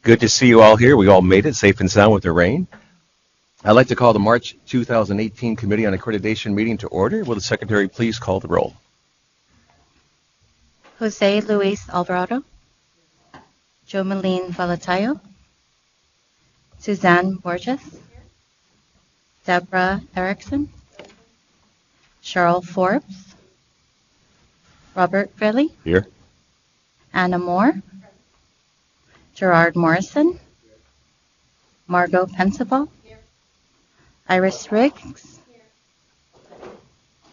Good to see you all here. We all made it safe and sound with the rain. I'd like to call the March 2018 Committee on Accreditation meeting to order. Will the Secretary please call the roll? Jose Luis Alvarado, Jomeline Valatayo, Suzanne Borges, Deborah Erickson, Cheryl Forbes, Robert Fraley, Here. Anna Moore, Gerard Morrison, Margot Pensable, Iris Riggs,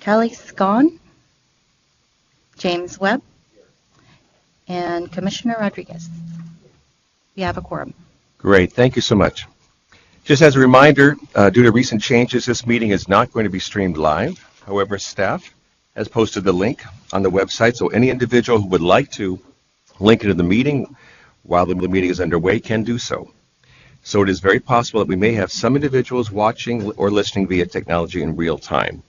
Kelly Scone, James Webb, and Commissioner Rodriguez. We have a quorum. Great. Thank you so much. Just as a reminder, due to recent changes, this meeting is not going to be streamed live. However, staff has posted the link on the website, so any individual who would like to link into the meeting while the meeting is underway can do so. So it is very possible that we may have some individuals watching or listening via technology in real time.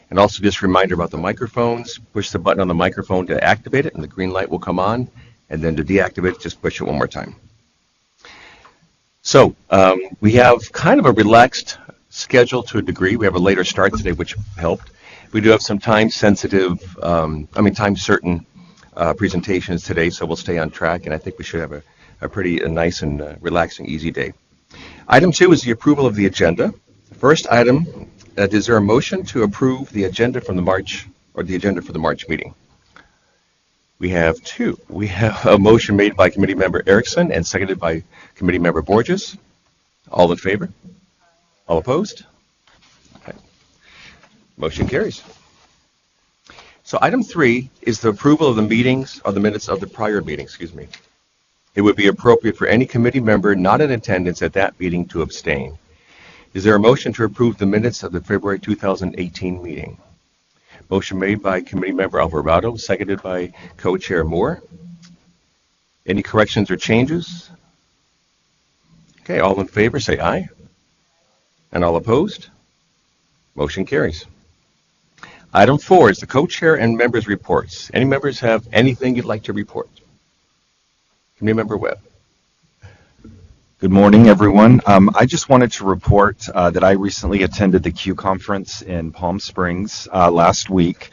And also just a reminder about the microphones. Push the button on the microphone to activate it and the green light will come on. And then to deactivate it, just push it one more time. So we have kind of a relaxed schedule to a degree. We have a later start today, which helped. We do have some time-sensitive, time-certain presentations today, so we'll stay on track, and I think we should have a pretty nice and relaxing, easy day. Item 2 is the approval of the agenda. The first item, is there a motion to approve the agenda from the March, or the agenda for the March meeting? We have two. We have a motion made by Committee Member Erickson and seconded by Committee Member Borges. All in favor? All opposed? Okay. Motion carries. So item 3 is the approval of the minutes of the prior meeting, It would be appropriate for any committee member not in attendance at that meeting to abstain. Is there a motion to approve the minutes of the February 2018 meeting? Motion made by Committee Member Alvarado, seconded by Co-Chair Moore. Any corrections or changes? Okay, all in favor say aye. And all opposed? Motion carries. Item 4 is the co-chair and members' reports. Any members have anything you'd like to report? Committee Member Webb. Good morning, everyone. I just wanted to report that I recently attended the Q conference in Palm Springs last week,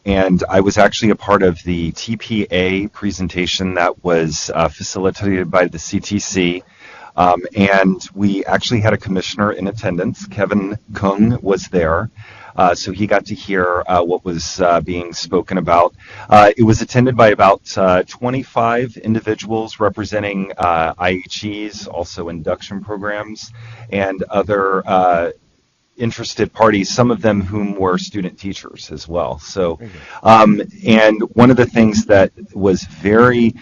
and I was actually a part of the TPA presentation that was facilitated by the CTC. And we actually had a commissioner in attendance. Kevin Kung was there. So he got to hear what was being spoken about. It was attended by about 25 individuals representing IHEs, also induction programs, and other interested parties, some of them whom were student teachers as well. So, and one of the things that was very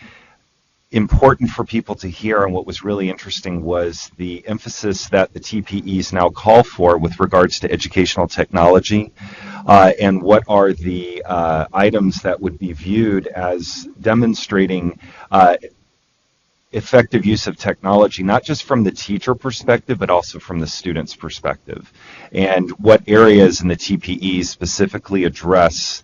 important for people to hear and what was really interesting was the emphasis that the TPEs now call for with regards to educational technology and what are the items that would be viewed as demonstrating effective use of technology, not just from the teacher perspective, but also from the student's perspective, and what areas in the TPEs specifically address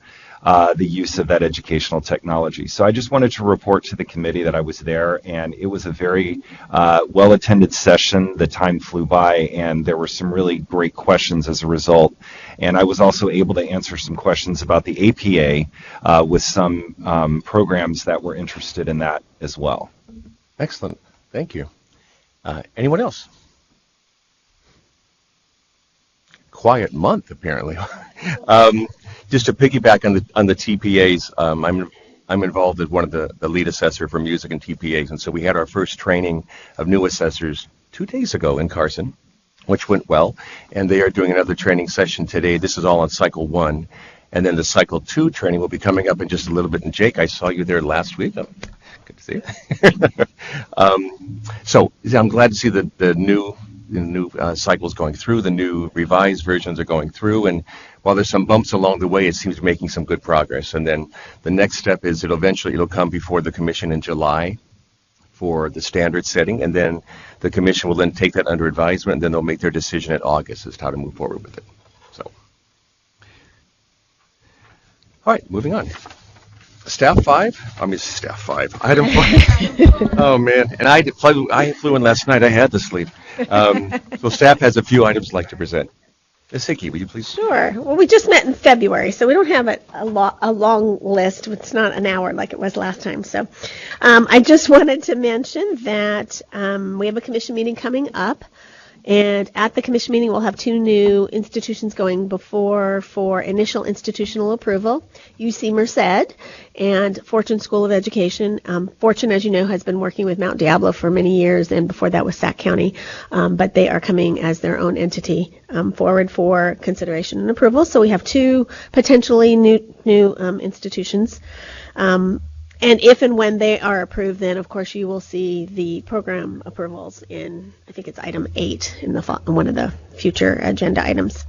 the use of that educational technology. So I just wanted to report to the committee that I was there, and it was a very well-attended session. The time flew by, and there were some really great questions as a result. And I was also able to answer some questions about the APA with some programs that were interested in that as well. Excellent. Thank you. Anyone else? Quiet month, apparently. Just to piggyback on the TPAs, I'm involved as one of the lead assessor for music and TPAs, and so we had our first training of new assessors 2 days ago in Carson, which went well, and they are doing another training session today. This is all on cycle 1, and then the cycle 2 training will be coming up in just a little bit. And Jake, I saw you there last week. Oh, good to see you. So I'm glad to see the new cycles going through, the new revised versions are going through, and while there's some bumps along the way, it seems to be making some good progress. And then the next step is it'll come before the commission in July for the standard setting, and then the commission will then take that under advisement, and then they'll make their decision in August as to how to move forward with it. So, all right, moving on. Staff 5? I mean, staff 5. Item 5. Oh, man. And I flew in last night. I had to sleep. So staff has a few items I'd like to present. Ms. Hickey, will you please? Sure. Well, we just met in February, so we don't have a long list. It's not an hour like it was last time. So I just wanted to mention that we have a commission meeting coming up. And at the commission meeting, we'll have 2 new institutions going before for initial institutional approval, UC Merced and Fortune School of Education. Fortune, as you know, has been working with Mount Diablo for many years, and before that was Sac County. But they are coming as their own entity forward for consideration and approval. So we have 2 potentially new institutions. And if and when they are approved, then of course you will see the program approvals in, I think it's item 8 in one of the future agenda items.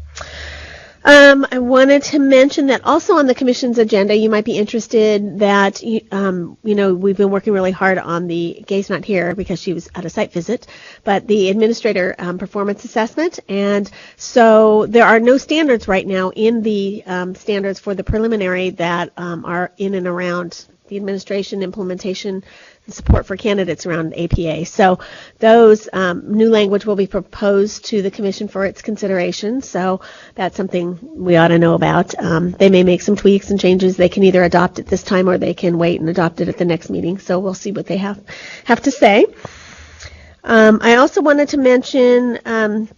I wanted to mention that also on the commission's agenda, you might be interested that, we've been working really hard on Gay's not here because she was at a site visit, but the administrator performance assessment. And so there are no standards right now in the standards for the preliminary that are in and around the administration, implementation, and support for candidates around APA. So those new language will be proposed to the commission for its consideration. So that's something we ought to know about. They may make some tweaks and changes. They can either adopt it this time or they can wait and adopt it at the next meeting. So we'll see what they have to say. I also wanted to mention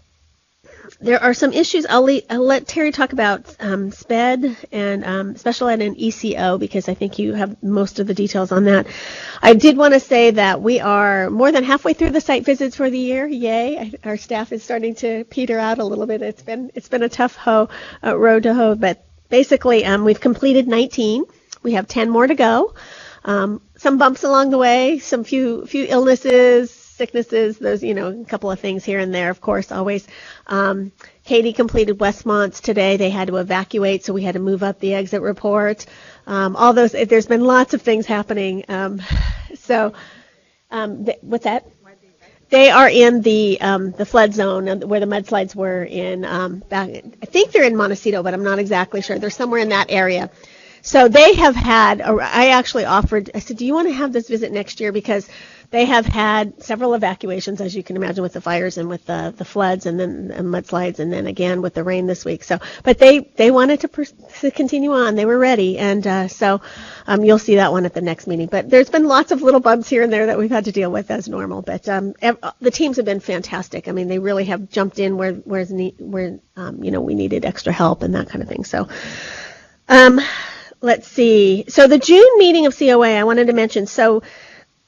there are some issues. I'll let Terry talk about SPED and special ed and ECO because I think you have most of the details on that. I did want to say that we are more than halfway through the site visits for the year. Yay! Our staff is starting to peter out a little bit. It's been a tough road to hoe, but basically we've completed 19. We have 10 more to go. Some bumps along the way, some few illnesses, sicknesses, those, a couple of things here and there, of course, always. Katie completed Westmont's today. They had to evacuate, so we had to move up the exit report. All those, there's been lots of things happening. What's that? They are in the flood zone where the mudslides were in, I think they're in Montecito, but I'm not exactly sure. They're somewhere in that area. So they have had, I actually offered, I said, do you want to have this visit next year? Because they have had several evacuations, as you can imagine, with the fires and with the floods and then mudslides and then again with the rain this week. So, but they wanted to continue on. They were ready. And so you'll see that one at the next meeting. But there's been lots of little bumps here and there that we've had to deal with as normal. But the teams have been fantastic. I mean, they really have jumped in where we needed extra help and that kind of thing. So let's see. So the June meeting of COA, I wanted to mention. So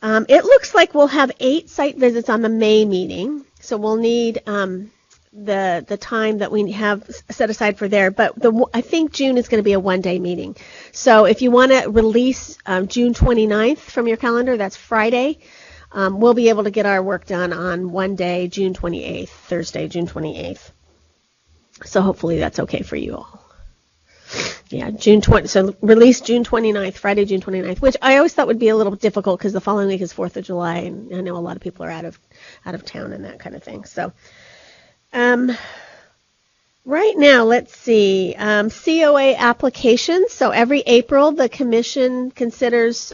it looks like we'll have 8 site visits on the May meeting. So we'll need the time that we have set aside for there. But I think June is going to be a one-day meeting. So if you want to release June 29th from your calendar, that's Friday, we'll be able to get our work done on one day, June 28th, Thursday, June 28th. So hopefully that's okay for you all. Yeah, so release June 29th, Friday, June 29th, which I always thought would be a little difficult because the following week is 4th of July, and I know a lot of people are out of town and that kind of thing. So right now, let's see, COA applications. So every April, the commission considers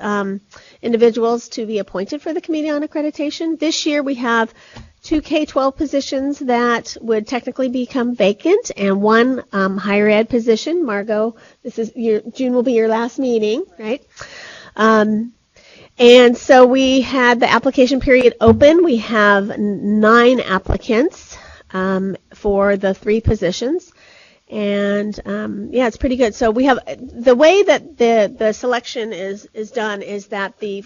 individuals to be appointed for the Committee on Accreditation. This year, we have 2 K-12 positions that would technically become vacant and 1 higher ed position. Margot, June will be your last meeting, right? And so we had the application period open. We have 9 applicants for the 3 positions. And it's pretty good. So we have the way that the selection is done is that the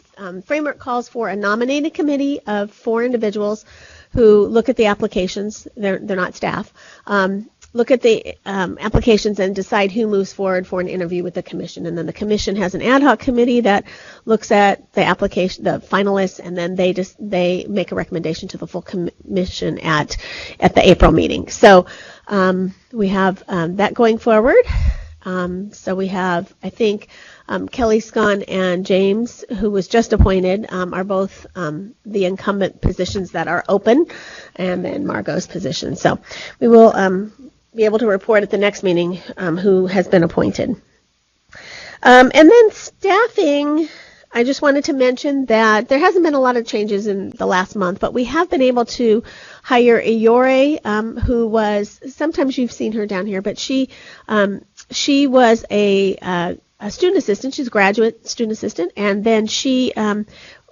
framework calls for a nominated committee of 4 individuals who look at the applications. They're not staff. Look at the applications and decide who moves forward for an interview with the commission. And then the commission has an ad hoc committee that looks at the application, the finalists, and then they make a recommendation to the full commission at the April meeting. So we have that going forward. So we have, I think, Kelly Scon and James, who was just appointed, are both the incumbent positions that are open, and then Margot's position. So we will be able to report at the next meeting who has been appointed. And then staffing, I just wanted to mention that there hasn't been a lot of changes in the last month, but we have been able to hire Ayore, who was, sometimes you've seen her down here, but she was a student assistant. She's a graduate student assistant, and then she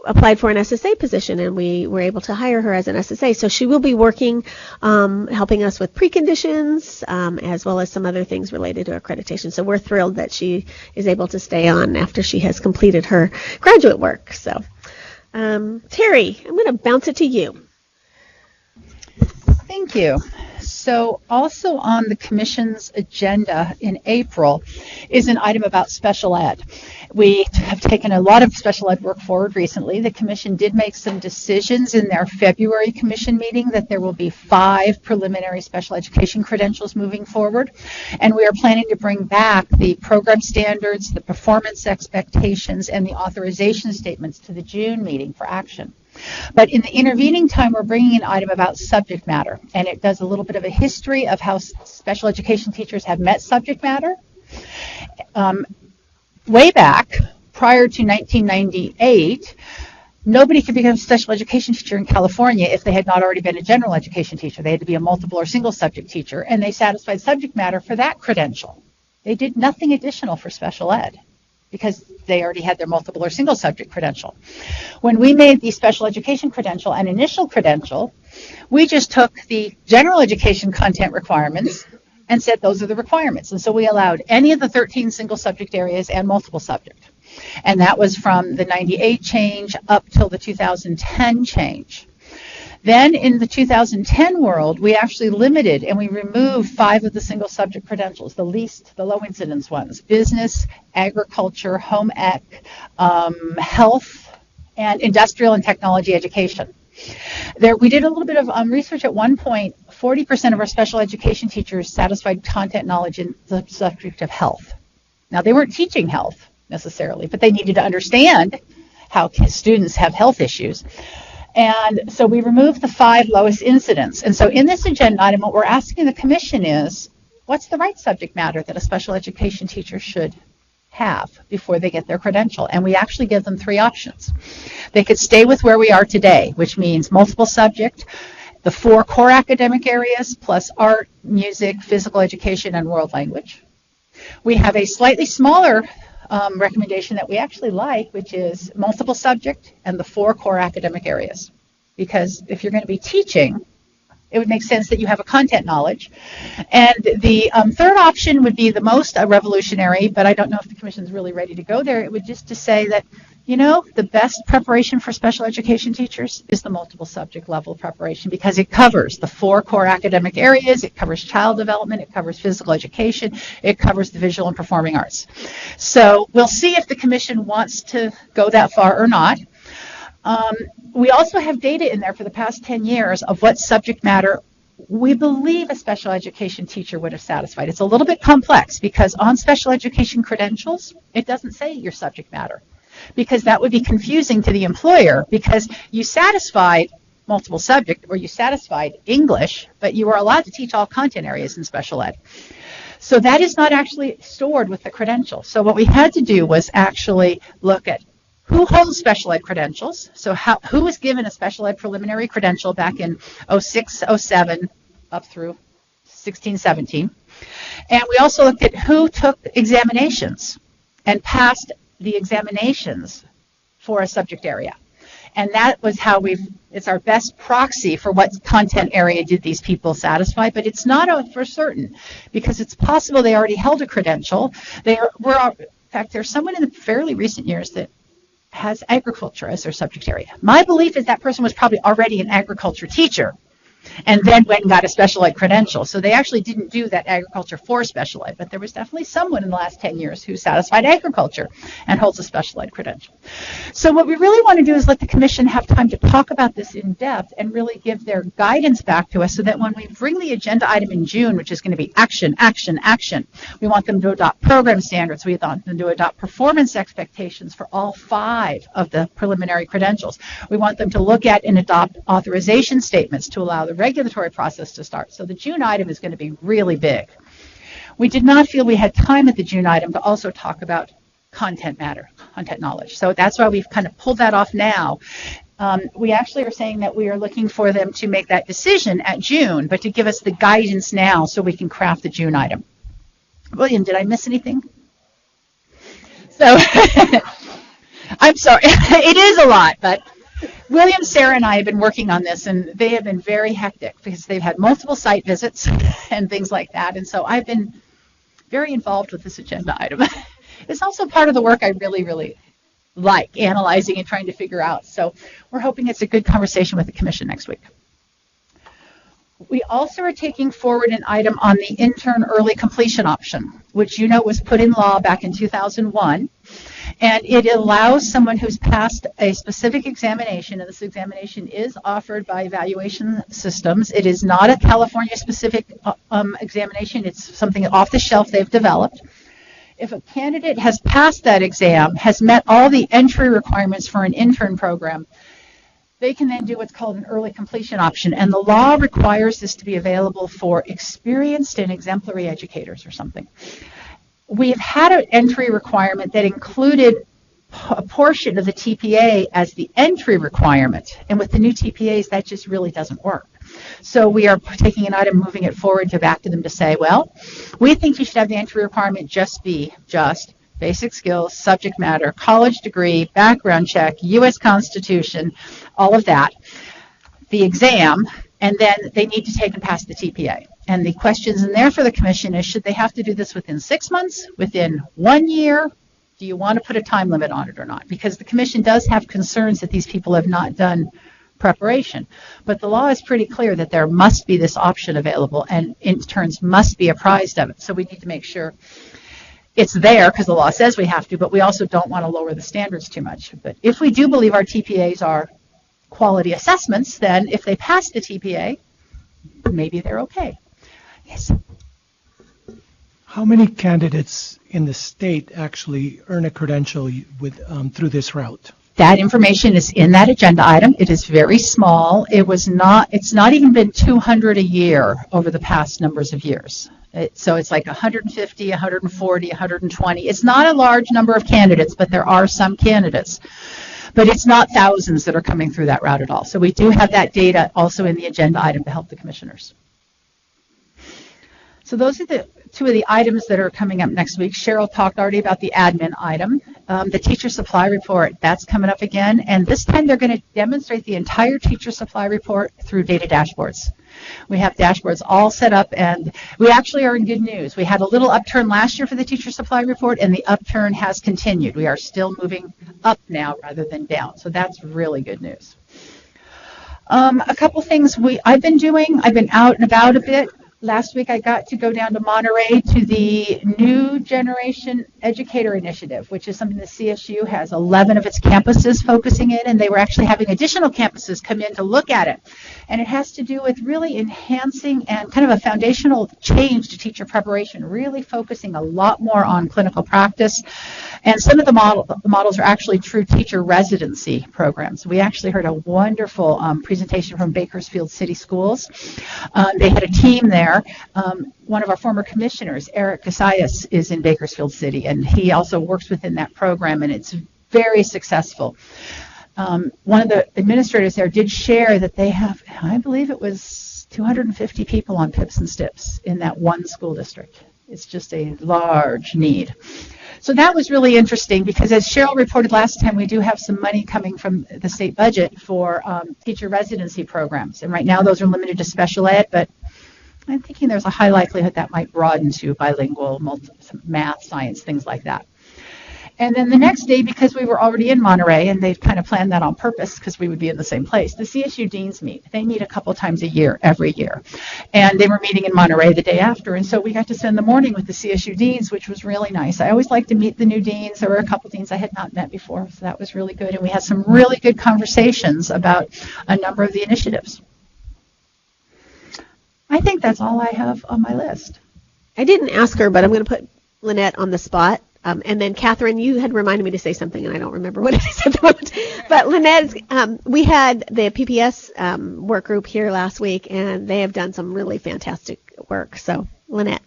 applied for an SSA position, and we were able to hire her as an SSA. So she will be working, helping us with preconditions, as well as some other things related to accreditation. So we're thrilled that she is able to stay on after she has completed her graduate work. So, Terry, I'm going to bounce it to you. Thank you. So also on the Commission's agenda in April is an item about special ed. We have taken a lot of special ed work forward recently. The Commission did make some decisions in their February Commission meeting that there will be 5 preliminary special education credentials moving forward. And we are planning to bring back the program standards, the performance expectations, and the authorization statements to the June meeting for action. But in the intervening time, we're bringing an item about subject matter, and it does a little bit of a history of how special education teachers have met subject matter. Way back, prior to 1998, nobody could become a special education teacher in California if they had not already been a general education teacher. They had to be a multiple or single subject teacher, and they satisfied subject matter for that credential. They did nothing additional for special ed, because they already had their multiple or single subject credential. When we made the special education credential an initial credential, we just took the general education content requirements and said those are the requirements. And so we allowed any of the 13 single subject areas and multiple subject. And that was from the 98 change up till the 2010 change. Then in the 2010 world, we actually limited and we removed 5 of the single subject credentials, the low incidence ones: business, agriculture, home ec, health, and industrial and technology education. We did a little bit of research at one point. 40% of our special education teachers satisfied content knowledge in the subject of health. Now, they weren't teaching health necessarily, but they needed to understand how students have health issues. And so we removed the 5 lowest incidents. And so in this agenda item, what we're asking the Commission is, what's the right subject matter that a special education teacher should have before they get their credential? And we actually give them 3 options. They could stay with where we are today, which means multiple subject, the 4 core academic areas, plus art, music, physical education, and world language. We have a slightly smaller recommendation that we actually like, which is multiple subject and the 4 core academic areas. Because if you're going to be teaching, it would make sense that you have a content knowledge. And the third option would be the most revolutionary, but I don't know if the Commission's really ready to go there. It would just to say that, you know, the best preparation for special education teachers is the multiple subject level preparation, because it covers the 4 core academic areas, it covers child development, it covers physical education, it covers the visual and performing arts. So we'll see if the Commission wants to go that far or not. We also have data in there for the past 10 years of what subject matter we believe a special education teacher would have satisfied. It's a little bit complex because on special education credentials, it doesn't say your subject matter, because that would be confusing to the employer, because you satisfied multiple subject or you satisfied English, but you were allowed to teach all content areas in special ed. So that is not actually stored with the credential. So what we had to do was actually look at who holds special ed credentials, so who was given a special ed preliminary credential back in 06, 07, up through 16, 17. And we also looked at who took examinations and passed the examinations for a subject area. And that was how it's our best proxy for what content area did these people satisfy, but it's not for certain, because it's possible they already held a credential. In fact, there's someone in the fairly recent years that has agriculture as their subject area. My belief is that person was probably already an agriculture teacher and then went and got a special ed credential. So they actually didn't do that agriculture for special ed, but there was definitely someone in the last 10 years who satisfied agriculture and holds a special ed credential. So what we really want to do is let the Commission have time to talk about this in depth and really give their guidance back to us, so that when we bring the agenda item in June, which is going to be action, action, action, we want them to adopt program standards. We want them to adopt performance expectations for all 5 of the preliminary credentials. We want them to look at and adopt authorization statements to allow the regulatory process to start. So the June item is going to be really big. We did not feel we had time at the June item to also talk about content knowledge. So that's why we've kind of pulled that off now. We actually are saying that we are looking for them to make that decision at June, but to give us the guidance now so we can craft the June item. William, did I miss anything? So I'm sorry. It is a lot, but William, Sarah, and I have been working on this, and they have been very hectic because they've had multiple site visits and things like that. And so I've been very involved with this agenda item. It's also part of the work I really, really like, analyzing and trying to figure out. So we're hoping it's a good conversation with the commission next week. We also are taking forward an item on the intern early completion option, which you know was put in law back in 2001. And it allows someone who's passed a specific examination, and this examination is offered by evaluation systems. It is not a California-specific examination. It's something off the shelf they've developed. If a candidate has passed that exam, has met all the entry requirements for an intern program, they can then do what's called an early completion option. And the law requires this to be available for experienced and exemplary educators or something. We've had an entry requirement that included a portion of the TPA as the entry requirement. And with the new TPAs, that just really doesn't work. So we are taking an item, moving it forward to back to them to say, well, we think you should have the entry requirement just basic skills, subject matter, college degree, background check, U.S. Constitution, all of that, the exam, and then they need to take and pass the TPA. And the questions in there for the commission is, should they have to do this within 6 months, within 1 year? Do you want to put a time limit on it or not? Because the commission does have concerns that these people have not done preparation. But the law is pretty clear that there must be this option available, and interns must be apprised of it. So we need to make sure it's there because the law says we have to, but we also don't want to lower the standards too much. But if we do believe our TPAs are quality assessments, then if they pass the TPA, maybe they're okay. Yes. How many candidates in the state actually earn a credential with through this route? That information is in that agenda item. It is very small. It's not even been 200 a year over the past numbers of years. So it's like 150, 140, 120. It's not a large number of candidates, but there are some candidates. But it's not thousands that are coming through that route at all. So we do have that data also in the agenda item to help the commissioners. So those are the two of the items that are coming up next week. Cheryl talked already about the admin item. The teacher supply report, that's coming up again. And this time they're going to demonstrate the entire teacher supply report through data dashboards. We have dashboards all set up, and we actually are in good news. We had a little upturn last year for the teacher supply report, and the upturn has continued. We are still moving up now rather than down. So that's really good news. A couple things I've been doing. I've been out and about a bit. Last week I got to go down to Monterey to the New Generation Educator Initiative, which is something the CSU has 11 of its campuses focusing in, and they were actually having additional campuses come in to look at it. And it has to do with really enhancing and kind of a foundational change to teacher preparation, really focusing a lot more on clinical practice. And some of the models are actually true teacher residency programs. We actually heard a wonderful presentation from Bakersfield City Schools. They had a team there. One of our former commissioners, Eric Casillas, is in Bakersfield City, and he also works within that program, and it's very successful. One of the administrators there did share that they have, I believe it was 250 people on PIPs and STIPs in that one school district. It's just a large need. So that was really interesting because, as Cheryl reported last time, we do have some money coming from the state budget for teacher residency programs. And right now those are limited to special ed, but I'm thinking there's a high likelihood that might broaden to bilingual, math, science, things like that. And then the next day, because we were already in Monterey, and they've kind of planned that on purpose because we would be in the same place, the CSU deans meet. They meet a couple times a year, every year. And they were meeting in Monterey the day after. And so we got to spend the morning with the CSU deans, which was really nice. I always like to meet the new deans. There were a couple deans I had not met before, so that was really good. And we had some really good conversations about a number of the initiatives. I think that's all I have on my list. I didn't ask her, but I'm going to put Lynette on the spot. And then, Catherine, you had reminded me to say something, and I don't remember what it is at the moment. But Lynette, we had the PPS work group here last week, and they have done some really fantastic work. So, Lynette.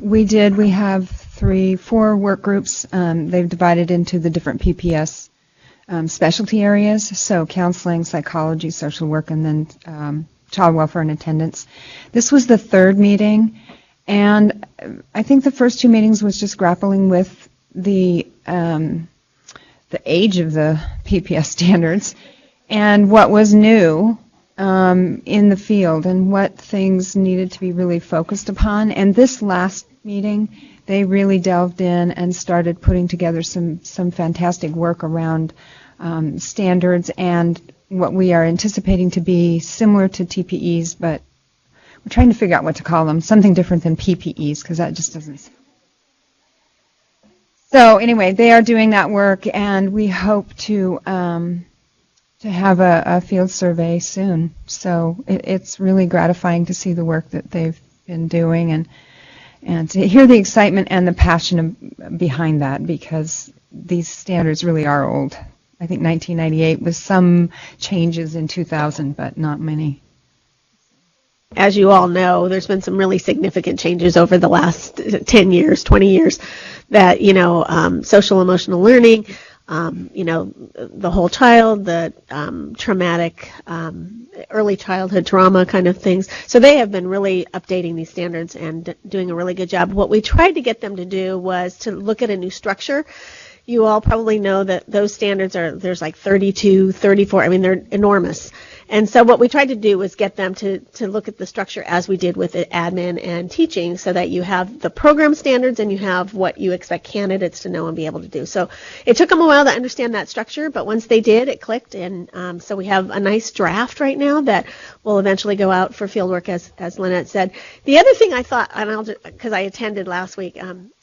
We did. We have 4 work groups. They've divided into the different PPS specialty areas, so counseling, psychology, social work, and then child welfare and attendance. This was the 3rd meeting, and I think the first 2 meetings was just grappling with the age of the PPS standards and what was new in the field and what things needed to be really focused upon. And this last meeting, they really delved in and started putting together some fantastic work around standards and what we are anticipating to be similar to TPEs, but we're trying to figure out what to call them, something different than PPEs, because that just doesn't. So anyway, they are doing that work, and we hope to have a field survey soon. So it's really gratifying to see the work that they've been doing and to hear the excitement and the passion behind that, because these standards really are old. I think 1998 with some changes in 2000, but not many. As you all know, there's been some really significant changes over the last 10 years, 20 years that, social emotional learning, the whole child, the traumatic early childhood trauma kind of things. So they have been really updating these standards and doing a really good job. What we tried to get them to do was to look at a new structure. You all probably know that those standards there's like 32, 34, they're enormous. And so what we tried to do was get them to look at the structure as we did with admin and teaching, so that you have the program standards and you have what you expect candidates to know and be able to do. So it took them a while to understand that structure, but once they did, it clicked. And so we have a nice draft right now that will eventually go out for fieldwork, as Lynette said. The other thing I thought, because I attended last week,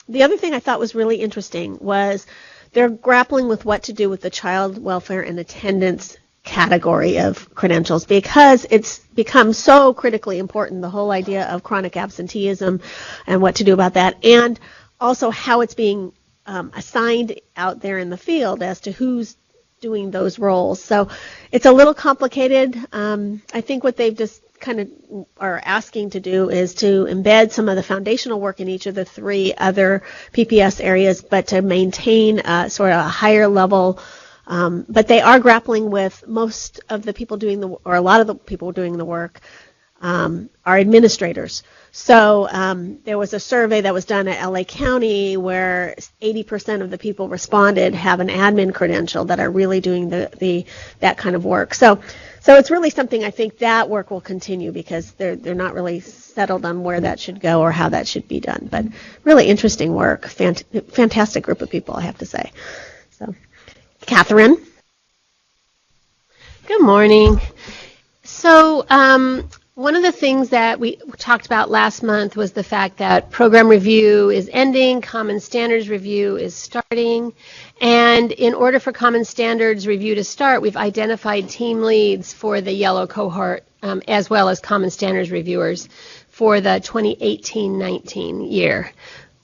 the other thing I thought was really interesting was they're grappling with what to do with the child welfare and attendance category of credentials, because it's become so critically important, the whole idea of chronic absenteeism and what to do about that, and also how it's being assigned out there in the field as to who's doing those roles. So it's a little complicated. I think what they've just kind of are asking to do is to embed some of the foundational work in each of the 3 other PPS areas, but to maintain sort of a higher level. But they are grappling with most of the people doing or a lot of the people doing the work are administrators. So there was a survey that was done at LA County where 80% of the people responded have an admin credential that are really doing that kind of work. So it's really something, I think that work will continue, because they're not really settled on where that should go or how that should be done. But really interesting work, fantastic group of people, I have to say. So, Catherine. Good morning. So one of the things that we talked about last month was the fact that program review is ending, common standards review is starting, and in order for common standards review to start, we've identified team leads for the yellow cohort, as well as common standards reviewers for the 2018-19 year,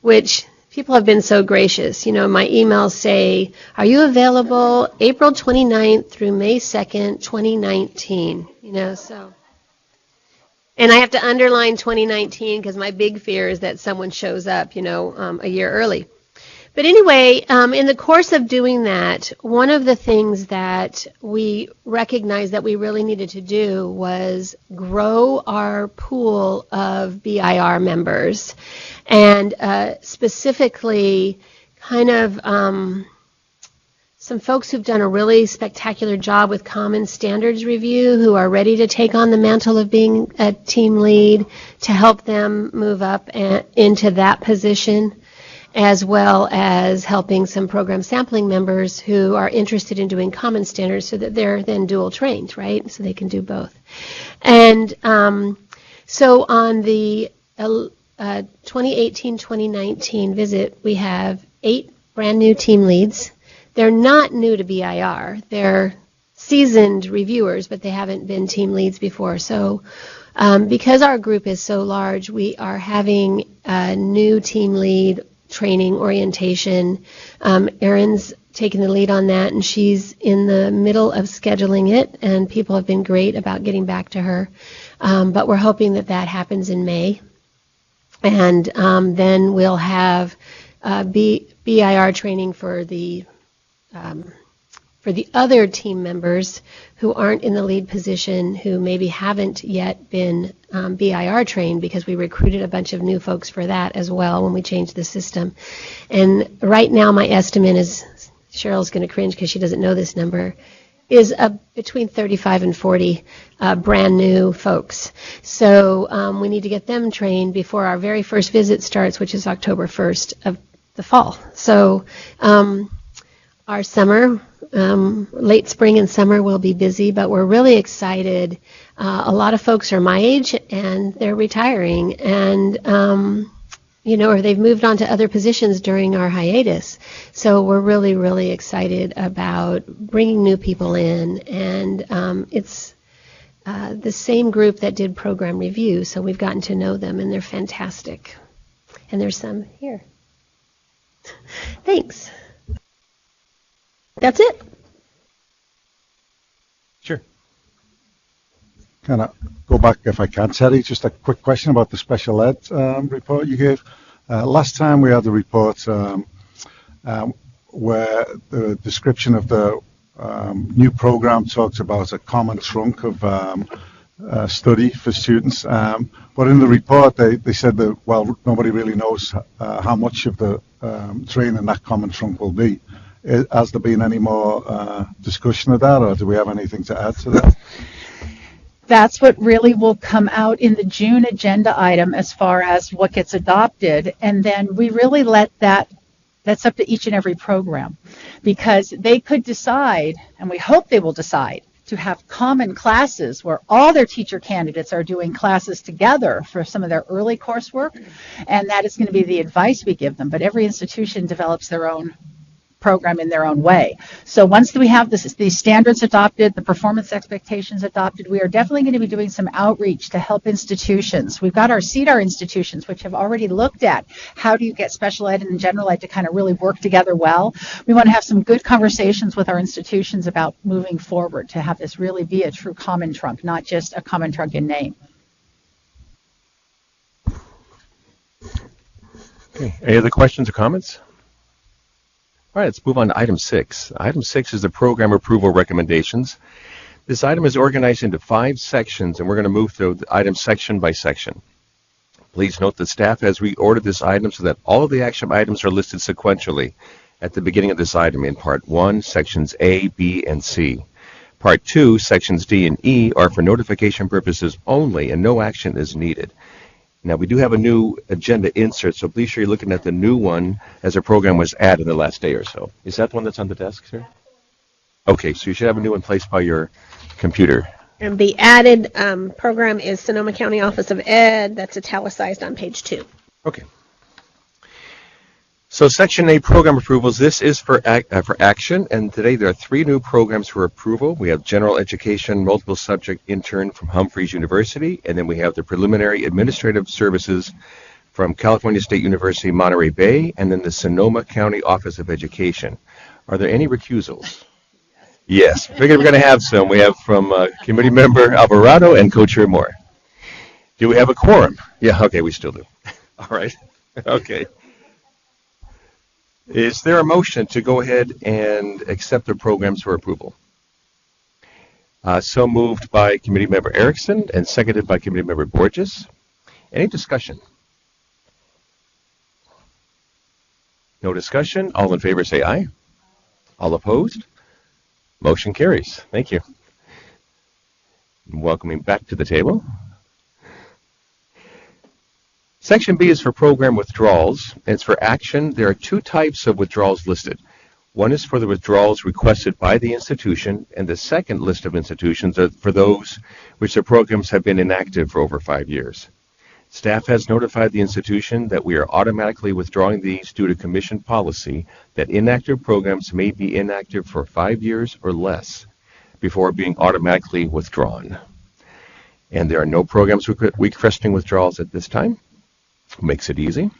which people have been so gracious. My emails say, are you available April 29th through May 2nd, 2019? So. And I have to underline 2019 because my big fear is that someone shows up, a year early. But anyway, in the course of doing that, one of the things that we recognized that we really needed to do was grow our pool of BIR members, and specifically kind of some folks who've done a really spectacular job with common standards review, who are ready to take on the mantle of being a team lead, to help them move up into that position, as well as helping some program sampling members who are interested in doing common standards, so that they're then dual trained, right? So they can do both. And so on the 2018-2019 visit, we have 8 brand new team leads. They're not new to BIR. They're seasoned reviewers, but they haven't been team leads before. So because our group is so large, we are having a new team lead training orientation. Erin's taking the lead on that, and she's in the middle of scheduling it, and people have been great about getting back to her. But we're hoping that happens in May. And then we'll have BIR training for the other team members who aren't in the lead position, who maybe haven't yet been BIR trained, because we recruited a bunch of new folks for that as well when we changed the system. And right now my estimate is, Cheryl's going to cringe because she doesn't know this number, is between 35 and 40 brand new folks. So we need to get them trained before our very first visit starts, which is October 1st of the fall. So our summer, late spring and summer will be busy, but we're really excited. A lot of folks are my age and they're retiring, and or they've moved on to other positions during our hiatus. So we're really, really excited about bringing new people in, and it's the same group that did program review, so we've gotten to know them, and they're fantastic. And there's some here. Thanks. That's it. Sure. Kind of go back, if I can, Terry, just a quick question about the special ed report you gave. Last time we had the report where the description of the new program talks about a common trunk of study for students. But in the report, they said that, well, nobody really knows how much of the training that common trunk will be. Has there been any more discussion of that, or do we have anything to add to that? That's what really will come out in the June agenda item as far as what gets adopted. And then we really that's up to each and every program, because they could decide, and we hope they will decide, to have common classes where all their teacher candidates are doing classes together for some of their early coursework. And that is going to be the advice we give them. But every institution develops their own program in their own way. So once we have these standards adopted, the performance expectations adopted, we are definitely going to be doing some outreach to help institutions. We've got our CEDAR institutions, which have already looked at how do you get special ed and general ed to kind of really work together well. We want to have some good conversations with our institutions about moving forward to have this really be a true common trunk, not just a common trunk in name. Okay. Any other questions or comments? All right, let's move on to item 6. Item 6 is the program approval recommendations. This item is organized into 5 sections, and we're going to move through the items section by section. Please note that staff has reordered this item so that all of the action items are listed sequentially at the beginning of this item in Part 1, Sections A, B, and C. Part 2, Sections D and E, are for notification purposes only, and no action is needed. Now, we do have a new agenda insert, so please sure you're looking at the new one as a program was added the last day or so. Is that the one that's on the desk, sir? Okay, so you should have a new one placed by your computer. And the added program is Sonoma County Office of Ed. That's italicized on page 2. Okay. So Section A, program approvals. This is for action, and today there are 3 new programs for approval. We have General Education Multiple Subject Intern from Humphreys University, and then we have the Preliminary Administrative Services from California State University, Monterey Bay, and then the Sonoma County Office of Education. Are there any recusals? Yes. Figured we're going to have some. We have from Committee Member Alvarado and Co-Chair Moore. Do we have a quorum? Yeah, okay, we still do. All right. Okay. Is there a motion to go ahead and accept the programs for approval? So moved by Committee Member Erickson and seconded by Committee Member Borges. Any discussion? No discussion. All in favor say aye. All opposed? Motion carries. Thank you. Welcoming back to the table. Section B is for program withdrawals. It's for action. There are 2 types of withdrawals listed. One is for the withdrawals requested by the institution, and the second list of institutions are for those which their programs have been inactive for over 5 years. Staff has notified the institution that we are automatically withdrawing these due to commission policy that inactive programs may be inactive for 5 years or less before being automatically withdrawn. And there are no programs requesting withdrawals at this time. Makes it easy.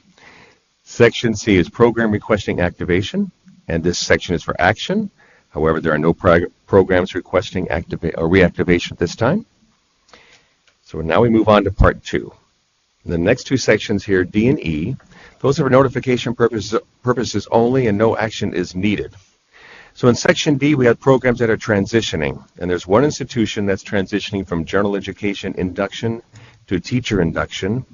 Section C is program requesting activation, and this section is for action. However, there are no programs requesting reactivation at this time. So now we move on to Part 2. The next two sections here, D and E, those are for notification purposes only, and no action is needed. So in section D, we have programs that are transitioning, and there's one institution that's transitioning from general education induction to teacher induction,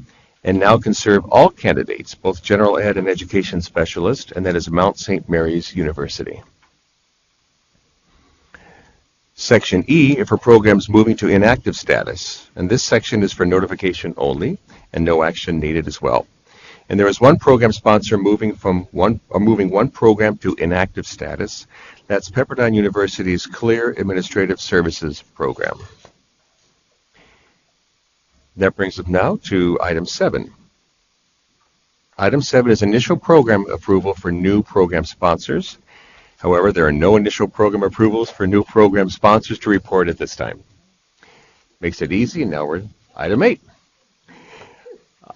and now can serve all candidates, both general ed and education specialist, and that is Mount St. Mary's University. Section E are for programs moving to inactive status, and this section is for notification only, and no action needed as well. And there is one program sponsor moving one program to inactive status. That's Pepperdine University's Clear Administrative Services program. That brings us now to item 7. Item 7 is initial program approval for new program sponsors. However, there are no initial program approvals for new program sponsors to report at this time. Makes it easy. Now we're item 8.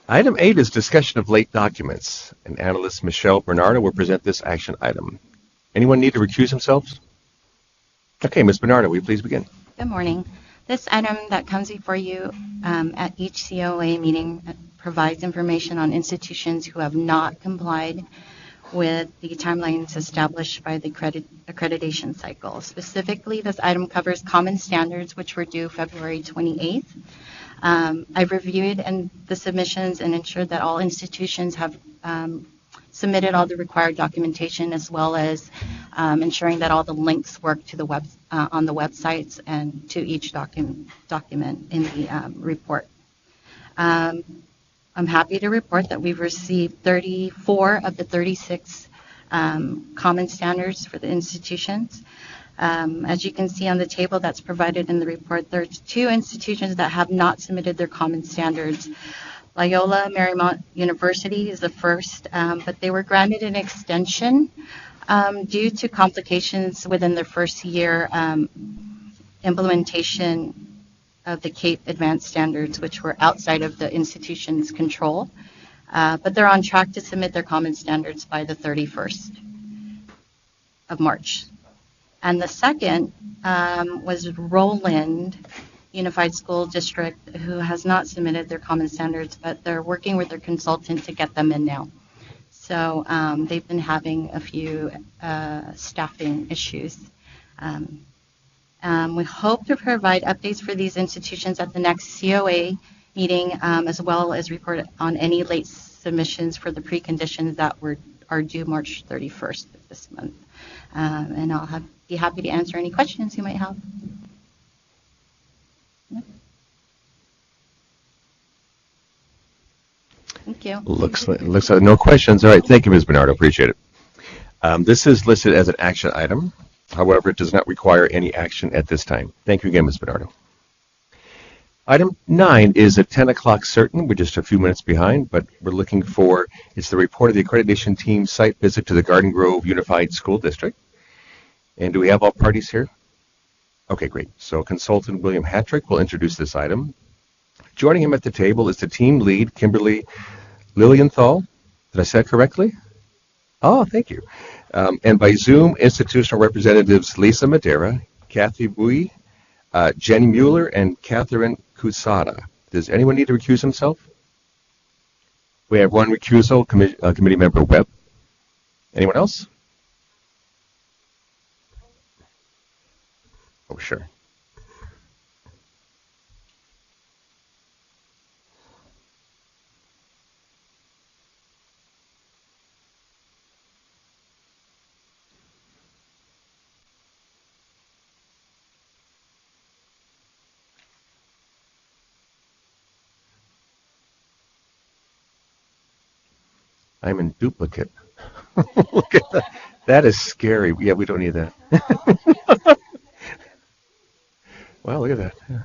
Item 8 is discussion of late documents, and analyst Michelle Bernardo will present this action item. Anyone need to recuse themselves? Okay, Ms. Bernardo, will you please begin? Good morning. This item that comes before you at each COA meeting provides information on institutions who have not complied with the timelines established by the accreditation cycle. Specifically, this item covers common standards, which were due February 28th. I've reviewed the submissions and ensured that all institutions have submitted all the required documentation, as well as ensuring that all the links work to the on the websites and to each document in the report. I'm happy to report that we've received 34 of the 36 common standards for the institutions. As you can see on the table that's provided in the report, there's 2 institutions that have not submitted their common standards. Loyola Marymount University is the first, but they were granted an extension due to complications within their first year implementation of the CAPE Advanced Standards, which were outside of the institution's control. But they're on track to submit their common standards by the 31st of March. And the second was Roland Unified School District, who has not submitted their common standards, but they're working with their consultant to get them in now. So they've been having a few staffing issues. We hope to provide updates for these institutions at the next COA meeting, as well as report on any late submissions for the preconditions that are due March 31st of this month. And I'll be happy to answer any questions you might have. Thank you. Looks like no questions. All right, thank you, Ms. Bernardo. Appreciate it. This is listed as an action item. However, it does not require any action at this time. Thank you again, Ms. Bernardo. Item 9 is at 10 o'clock certain. We're just a few minutes behind, but we're looking for, it's the report of the accreditation team site visit to the Garden Grove Unified School District. And do we have all parties here? Okay, great. So consultant William Hattrick will introduce this item. Joining him at the table is the team lead, Kimberly Lilienthal. Did I say that correctly? Oh, thank you. And by Zoom, institutional representatives Lisa Madera, Kathy Bui, Jenny Mueller, and Catherine Kusada. Does anyone need to recuse himself? We have one recusal, committee member Webb. Anyone else? Oh, sure. I'm in duplicate. Look at that. That is scary. Yeah, we don't need that. Wow, look at that. Yeah.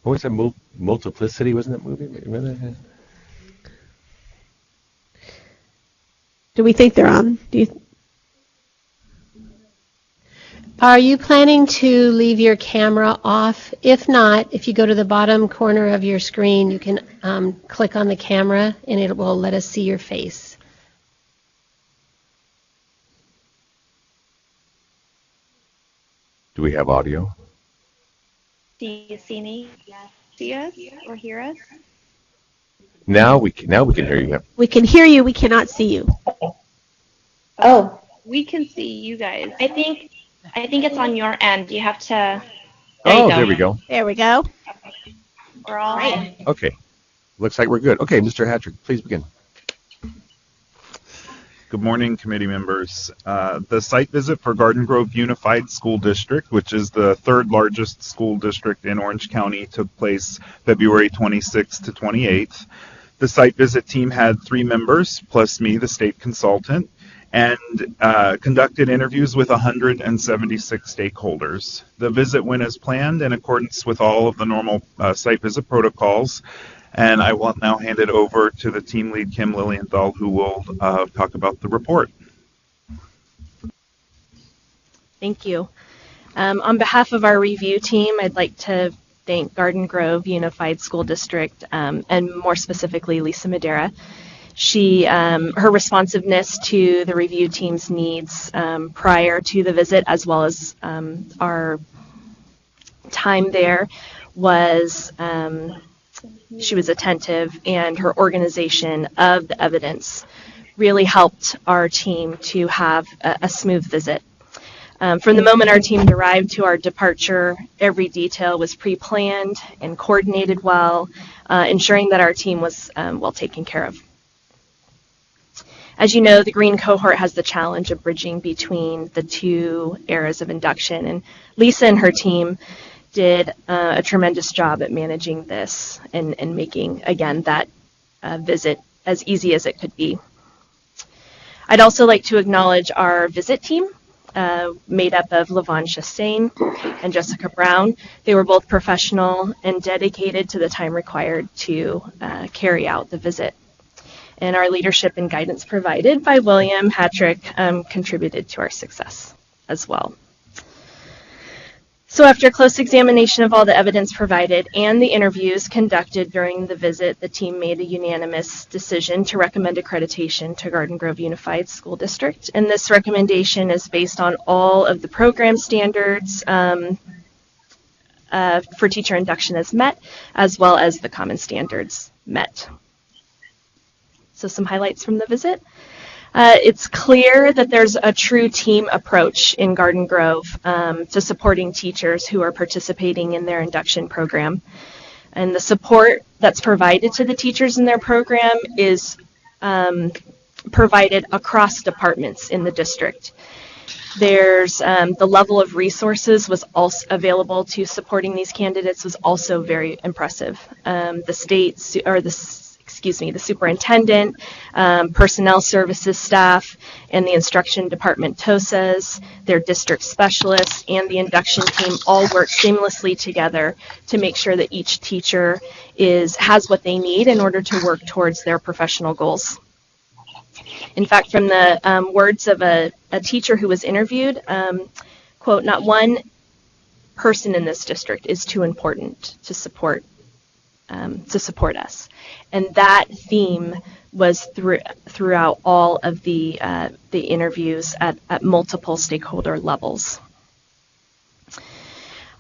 What was that? Multiplicity, wasn't that movie? Remember that? Do we think they're on? Are you planning to leave your camera off? If not, if you go to the bottom corner of your screen, you can click on the camera and it will let us see your face. Do we have audio? Do you see me? See us or hear us? Now we can hear you. We can hear you. We cannot see you. Oh, we can see you guys. I think it's on your end. You have to. There we go. There we go. We're all in. Okay. Looks like we're good. Okay, Mr. Hattrick, please begin. Good morning, committee members. The site visit for Garden Grove Unified School District, which is the third largest school district in Orange County, took place February 26th to 28th. The site visit team had 3 members, plus me, the state consultant, and conducted interviews with 176 stakeholders. The visit went as planned in accordance with all of the normal site visit protocols. And I will now hand it over to the team lead, Kim Lilienthal, who will talk about the report. Thank you. On behalf of our review team, I'd like to thank Garden Grove Unified School District, and more specifically, Lisa Madera. Her responsiveness to the review team's needs prior to the visit, as well as our time there, was she was attentive, and her organization of the evidence really helped our team to have a smooth visit. From the moment our team arrived to our departure, every detail was pre-planned and coordinated well, ensuring that our team was well taken care of. As you know, the green cohort has the challenge of bridging between the 2 eras of induction, and Lisa and her team did a tremendous job at managing this and making, again, that visit as easy as it could be. I'd also like to acknowledge our visit team, made up of Lavon Chastain and Jessica Brown. They were both professional and dedicated to the time required to carry out the visit. And our leadership and guidance provided by William Hattrick contributed to our success as well. So after close examination of all the evidence provided and the interviews conducted during the visit, the team made a unanimous decision to recommend accreditation to Garden Grove Unified School District. And this recommendation is based on all of the program standards for teacher induction as met, as well as the common standards met. So some highlights from the visit. It's clear that there's a true team approach in Garden Grove to supporting teachers who are participating in their induction program. And the support that's provided to the teachers in their program is provided across departments in the district. There's the level of resources was also available to supporting these candidates was also very impressive. The superintendent, personnel services staff, and the instruction department TOSAs, their district specialists, and the induction team all work seamlessly together to make sure that each teacher has what they need in order to work towards their professional goals. In fact, from the words of a teacher who was interviewed, quote, "Not one person in this district is too important to support us." And that theme was throughout all of the interviews at multiple stakeholder levels.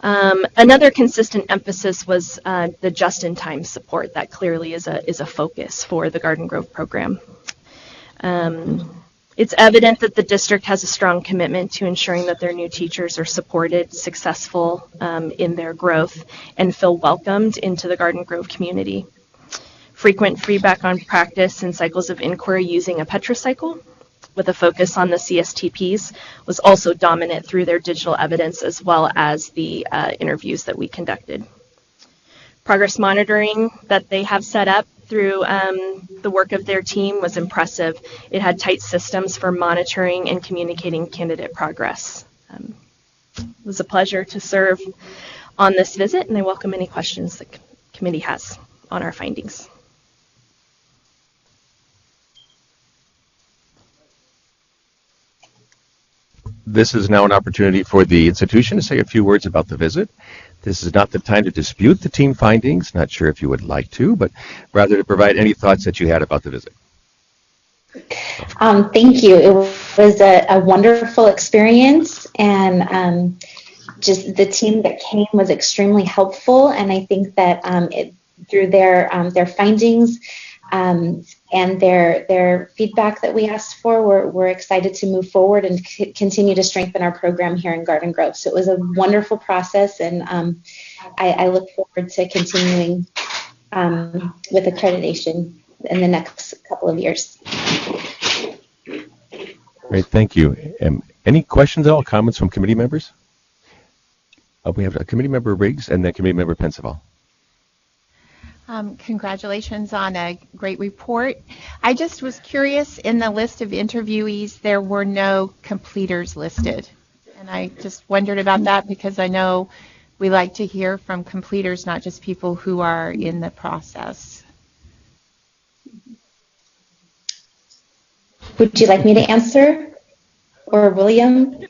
Another consistent emphasis was the just-in-time support. That clearly is a focus for the Garden Grove program. It's evident that the district has a strong commitment to ensuring that their new teachers are supported, successful in their growth, and feel welcomed into the Garden Grove community. Frequent feedback on practice and cycles of inquiry using a Petrocycle with a focus on the CSTPs was also dominant through their digital evidence as well as the interviews that we conducted. Progress monitoring that they have set up through the work of their team was impressive. It had tight systems for monitoring and communicating candidate progress. It was a pleasure to serve on this visit, and I welcome any questions the committee has on our findings. This is now an opportunity for the institution to say a few words about the visit. This is not the time to dispute the team findings, not sure if you would like to, but rather to provide any thoughts that you had about the visit. Thank you. It was a wonderful experience, and just the team that came was extremely helpful, and I think that through their findings, And their feedback that we asked for, we're excited to move forward and continue to strengthen our program here in Garden Grove. So it was a wonderful process, and I look forward to continuing with accreditation in the next couple of years. Great, thank you. Any questions at all, comments from committee members? We have a committee member Riggs and then committee member Pensaval. Congratulations on a great report. I just was curious, in the list of interviewees, there were no completers listed. And I just wondered about that because I know we like to hear from completers, not just people who are in the process. Would you like me to answer, or William?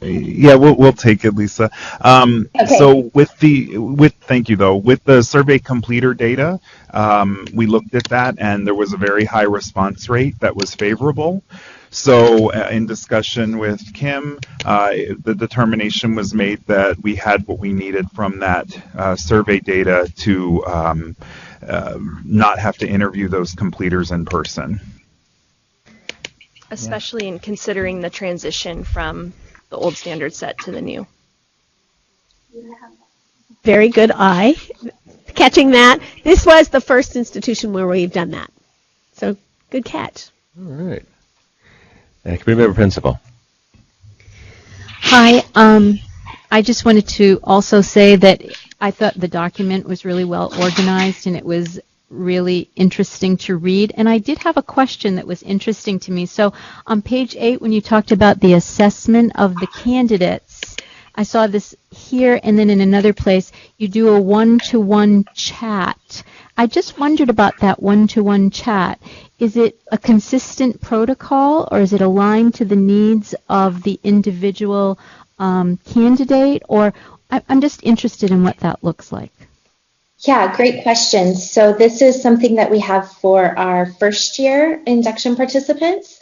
Yeah, we'll take it, Lisa. Okay. So thank you though. With the survey completer data, we looked at that, and there was a very high response rate that was favorable. So in discussion with Kim, the determination was made that we had what we needed from that survey data to not have to interview those completers in person. Especially in considering the transition from the old standard set to the new. Very good eye catching that. This was the first institution where we've done that. So good catch. All right. And committee member Pensaval. Hi. I just wanted to also say that I thought the document was really well organized, and it was really interesting to read. And I did have a question that was interesting to me. So on page 8, when you talked about the assessment of the candidates, I saw this here, and then in another place, you do a one-to-one chat. I just wondered about that one-to-one chat. Is it a consistent protocol, or is it aligned to the needs of the individual candidate? Or I'm just interested in what that looks like. Yeah, great question. So this is something that we have for our first year induction participants.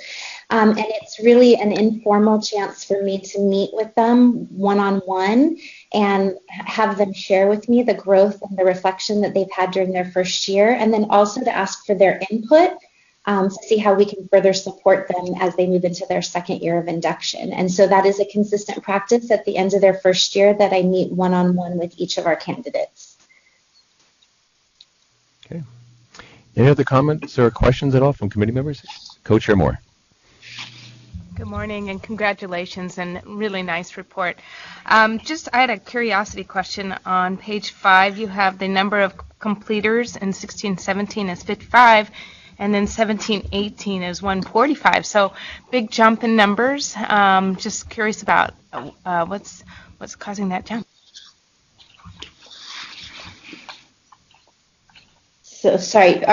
And it's really an informal chance for me to meet with them one-on-one and have them share with me the growth and the reflection that they've had during their first year, and then also to ask for their input to see how we can further support them as they move into their second year of induction. And so that is a consistent practice at the end of their first year, that I meet one-on-one with each of our candidates. Okay. Any other comments or questions at all from committee members? Co-Chair Moore. Good morning and congratulations, and really nice report. I had a curiosity question. On page 5, you have the number of completers in 16-17 is 55, and then 17-18 is 145. So big jump in numbers. Just curious about what's causing that jump. So sorry,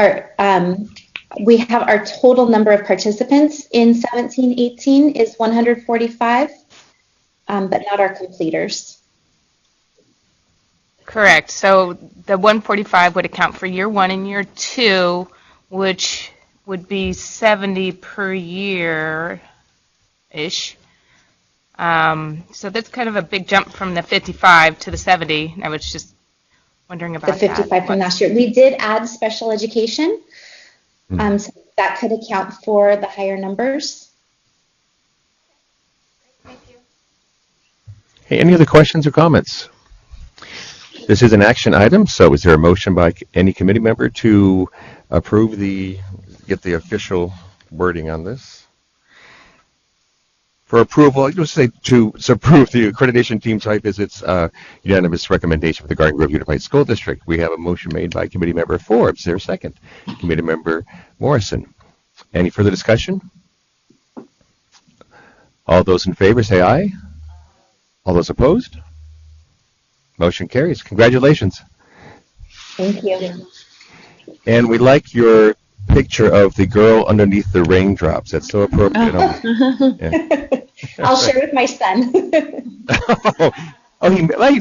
we have our total number of participants in 17-18 is 145, but not our completers. Correct. So the 145 would account for year 1 and year 2, which would be 70 per year-ish. So that's kind of a big jump from the 55 to the 70. I was just wondering about the 55 from last year. We did add special education, so that could account for the higher numbers. Thank you. Hey, any other questions or comments? This is an action item, so is there a motion by any committee member to approve get the official wording on this? For approval, I'd just say to approve the accreditation team site visits, unanimous recommendation for the Garden Grove Unified School District. We have a motion made by committee member Forbes. Is there a second? Committee member Morrison. Any further discussion? All those in favor say aye. All those opposed? Motion carries. Congratulations. Thank you. And we like your picture of the girl underneath the raindrops. That's so appropriate. Yeah. I'll share with my son.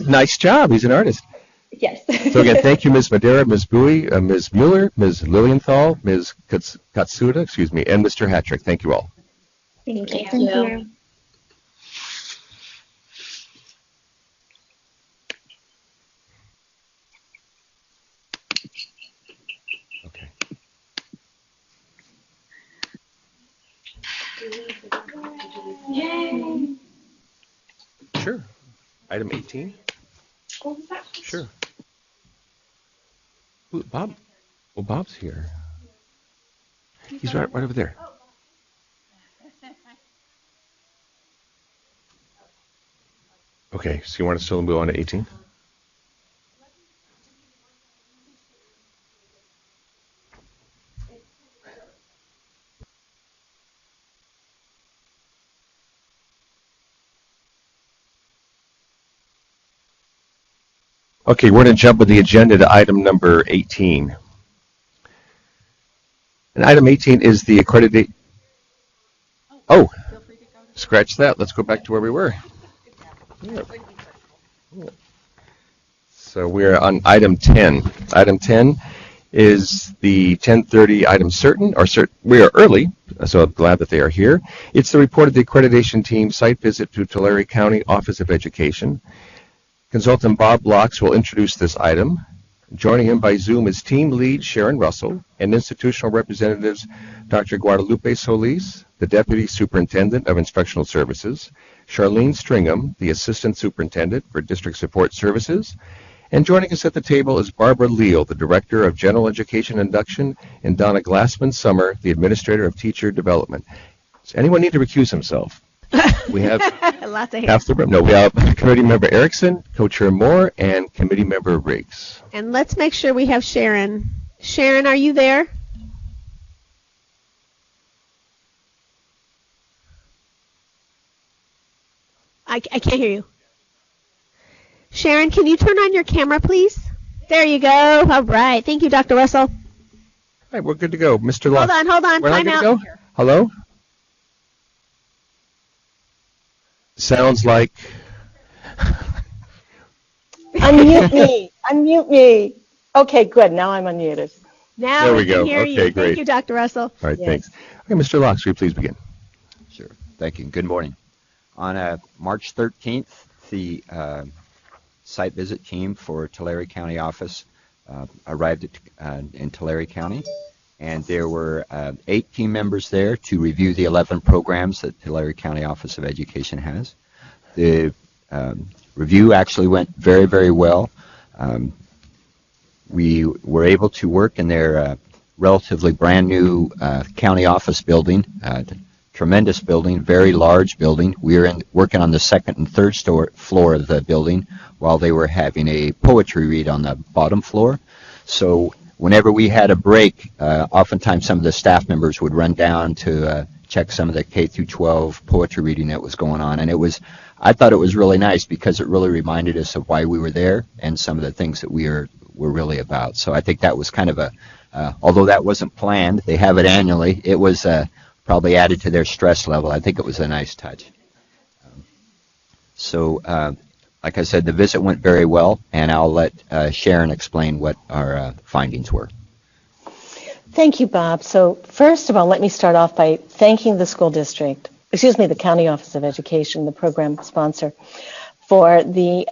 Nice job. He's an artist. Yes. So again, thank you, Ms. Madera, Ms. Bowie, Ms. Mueller, Ms. Lilienthal, Ms. Katsuda, and Mr. Hattrick. Thank you all. Thank you. Thank you. Okay. Sure. Item 18? Sure. Ooh, Bob? Well, Bob's here. He's right over there. Okay, so you want to still move on to 18? Okay, we're going to jump with the agenda to item number 18. And item 18 is the accreditation. Oh, scratch that. Let's go back to where we were. Yeah. So we're on item 10. Item 10 is the 10:30 item certain, we are early, so I'm glad that they are here. It's the report of the accreditation team site visit to Tulare County Office of Education. Consultant Bob Locks will introduce this item. Joining him by Zoom is team lead Sharon Russell and institutional representatives Dr. Guadalupe Solis, the Deputy Superintendent of Instructional Services, Charlene Stringham, the Assistant Superintendent for District Support Services, and joining us at the table is Barbara Leal, the Director of General Education Induction, and Donna Glassman-Summer, the Administrator of Teacher Development. Does anyone need to recuse himself? We have Lots of half the room. No, we have Committee Member Erickson, Co-Chair Moore, and Committee Member Riggs. And let's make sure we have Sharon. Sharon, are you there? I can't hear you. Sharon, can you turn on your camera, please? There you go. All right. Thank you, Dr. Russell. All right, we're good to go. Mr. Locke. Hold on. We're not Time good out. to go? Hello? Sounds like... Unmute me. Okay, good. Now I'm unmuted. Now There we we can go. hear Okay, you. great. Thank you, Dr. Russell. All right, Yes. thanks. Okay, Mr. Locke, will you please begin? Sure. Thank you. Good morning. On March 13th, the site visit team for Tulare County office arrived in Tulare County, and there were 8 team members there to review the 11 programs that Tulare County Office of Education has. The review actually went very, very well. We were able to work in their relatively brand new county office building, tremendous building, very large building. We were working on the second and third floor of the building while they were having a poetry read on the bottom floor. So whenever we had a break, oftentimes some of the staff members would run down to check some of the K through 12 poetry reading that was going on. And I thought it was really nice because it really reminded us of why we were there and some of the things that we're really about. So I think that was kind of although that wasn't planned, they have it annually, it was probably added to their stress level. I think it was a nice touch. Like I said, the visit went very well, and I'll let Sharon explain what our findings were. Thank you, Bob. So first of all, let me start off by thanking the school district, the County Office of Education, the program sponsor, for the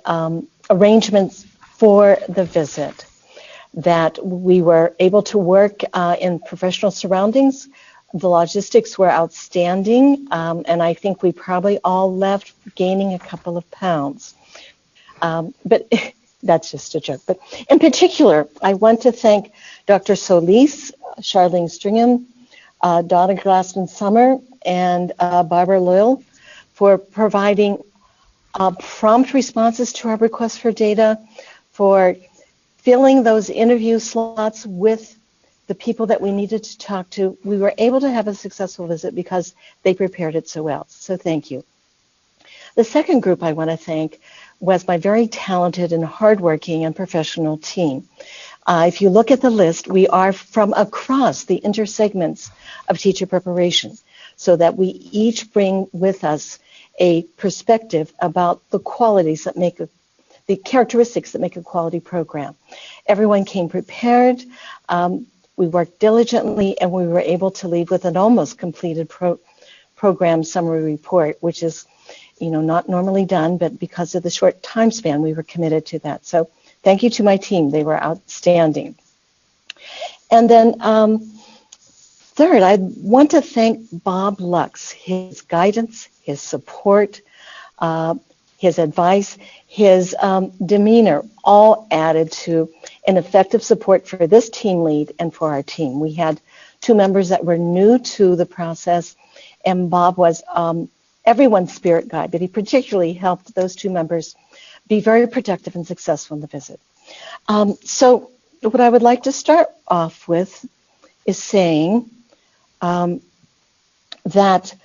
arrangements for the visit, that we were able to work in professional surroundings. The logistics were outstanding, and I think we probably all left gaining a couple of pounds. But that's just a joke. But in particular, I want to thank Dr. Solis, Charlene Stringham, Donna Glassman-Summer, and Barbara Loyal for providing prompt responses to our requests for data, for filling those interview slots with the people that we needed to talk to. We were able to have a successful visit because they prepared it so well. So thank you. The second group I want to thank was my very talented and hardworking and professional team. If you look at the list, we are from across the intersegments of teacher preparation, so that we each bring with us a perspective about the qualities that make the characteristics that make a quality program. Everyone came prepared. We worked diligently, and we were able to leave with an almost completed program summary report, which is, not normally done, but because of the short time span, we were committed to that. So thank you to my team. They were outstanding. And then third, I want to thank Bob Lux, his guidance, his support, his advice, his demeanor, all added to an effective support for this team lead and for our team. We had 2 members that were new to the process, and Bob was everyone's spirit guide, but he particularly helped those 2 members be very productive and successful in the visit. So what I would like to start off with is saying that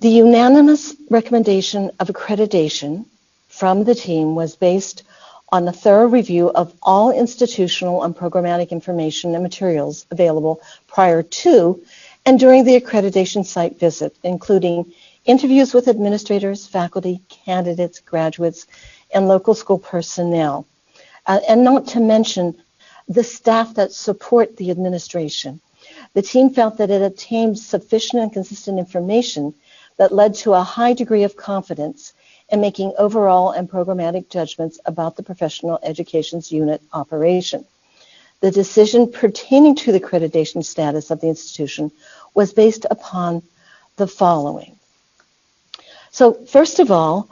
the unanimous recommendation of accreditation from the team was based on a thorough review of all institutional and programmatic information and materials available prior to and during the accreditation site visit, including interviews with administrators, faculty, candidates, graduates, and local school personnel. And not to mention the staff that support the administration. The team felt that it obtained sufficient and consistent information that led to a high degree of confidence in making overall and programmatic judgments about the professional education's unit operation. The decision pertaining to the accreditation status of the institution was based upon the following. So first of all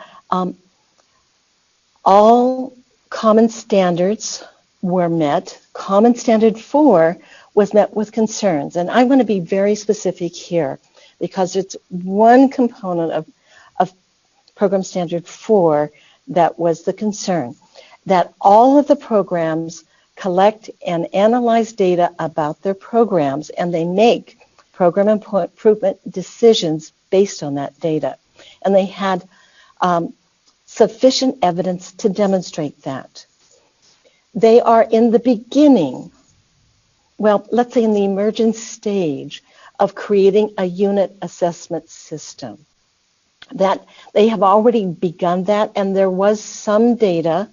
common standards were met. Common standard 4 was met with concerns. And I want to be very specific here because it's one component of program standard 4 that was the concern, that all of the programs collect and analyze data about their programs, and they make program improvement decisions based on that data. And they had sufficient evidence to demonstrate that. They are in the beginning, well, let's say in the emergent stage of creating a unit assessment system. That they have already begun that, and there was some data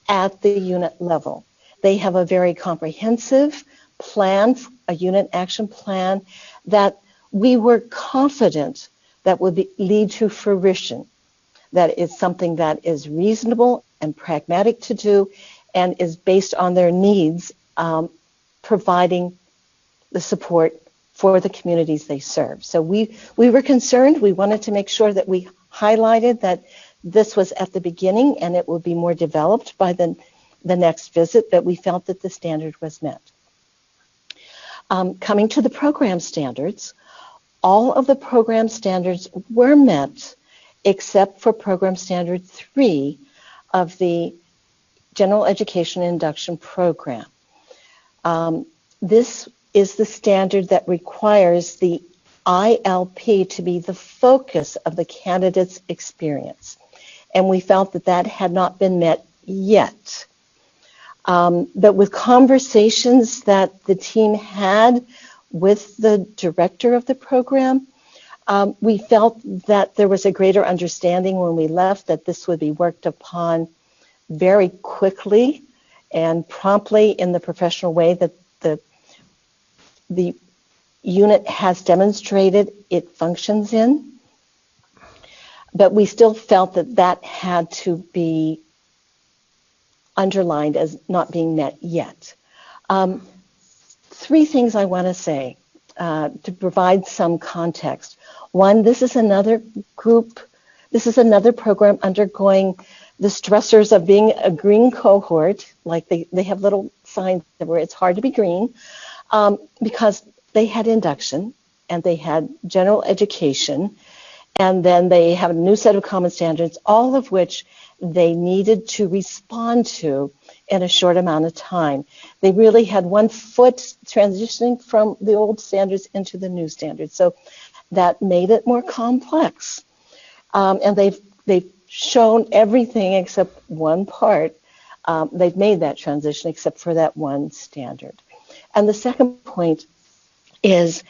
at the unit level. They have a very comprehensive plan, a unit action plan that we were confident that would lead to fruition, that it's something that is reasonable and pragmatic to do and is based on their needs, providing the support for the communities they serve. So we were concerned. We wanted to make sure that we highlighted that this was at the beginning and it would be more developed by the next visit, but we felt that the standard was met. Coming to the program standards, all of the program standards were met except for program standard 3 of the General Education Induction Program. This is the standard that requires the ILP to be the focus of the candidate's experience. And we felt that that had not been met yet. But with conversations that the team had with the director of the program, we felt that there was a greater understanding when we left that this would be worked upon very quickly and promptly in the professional way that the unit has demonstrated it functions in. But we still felt that that had to be underlined as not being met yet. 3 things I want to say to provide some context. One, this is another group, this is another program undergoing the stressors of being a green cohort, like they have little signs where it's hard to be green, because they had induction and they had general education, and then they have a new set of common standards, all of which they needed to respond to in a short amount of time. They really had one foot transitioning from the old standards into the new standards. So that made it more complex. And they've shown everything except one part. They've made that transition except for that one standard. And the second point is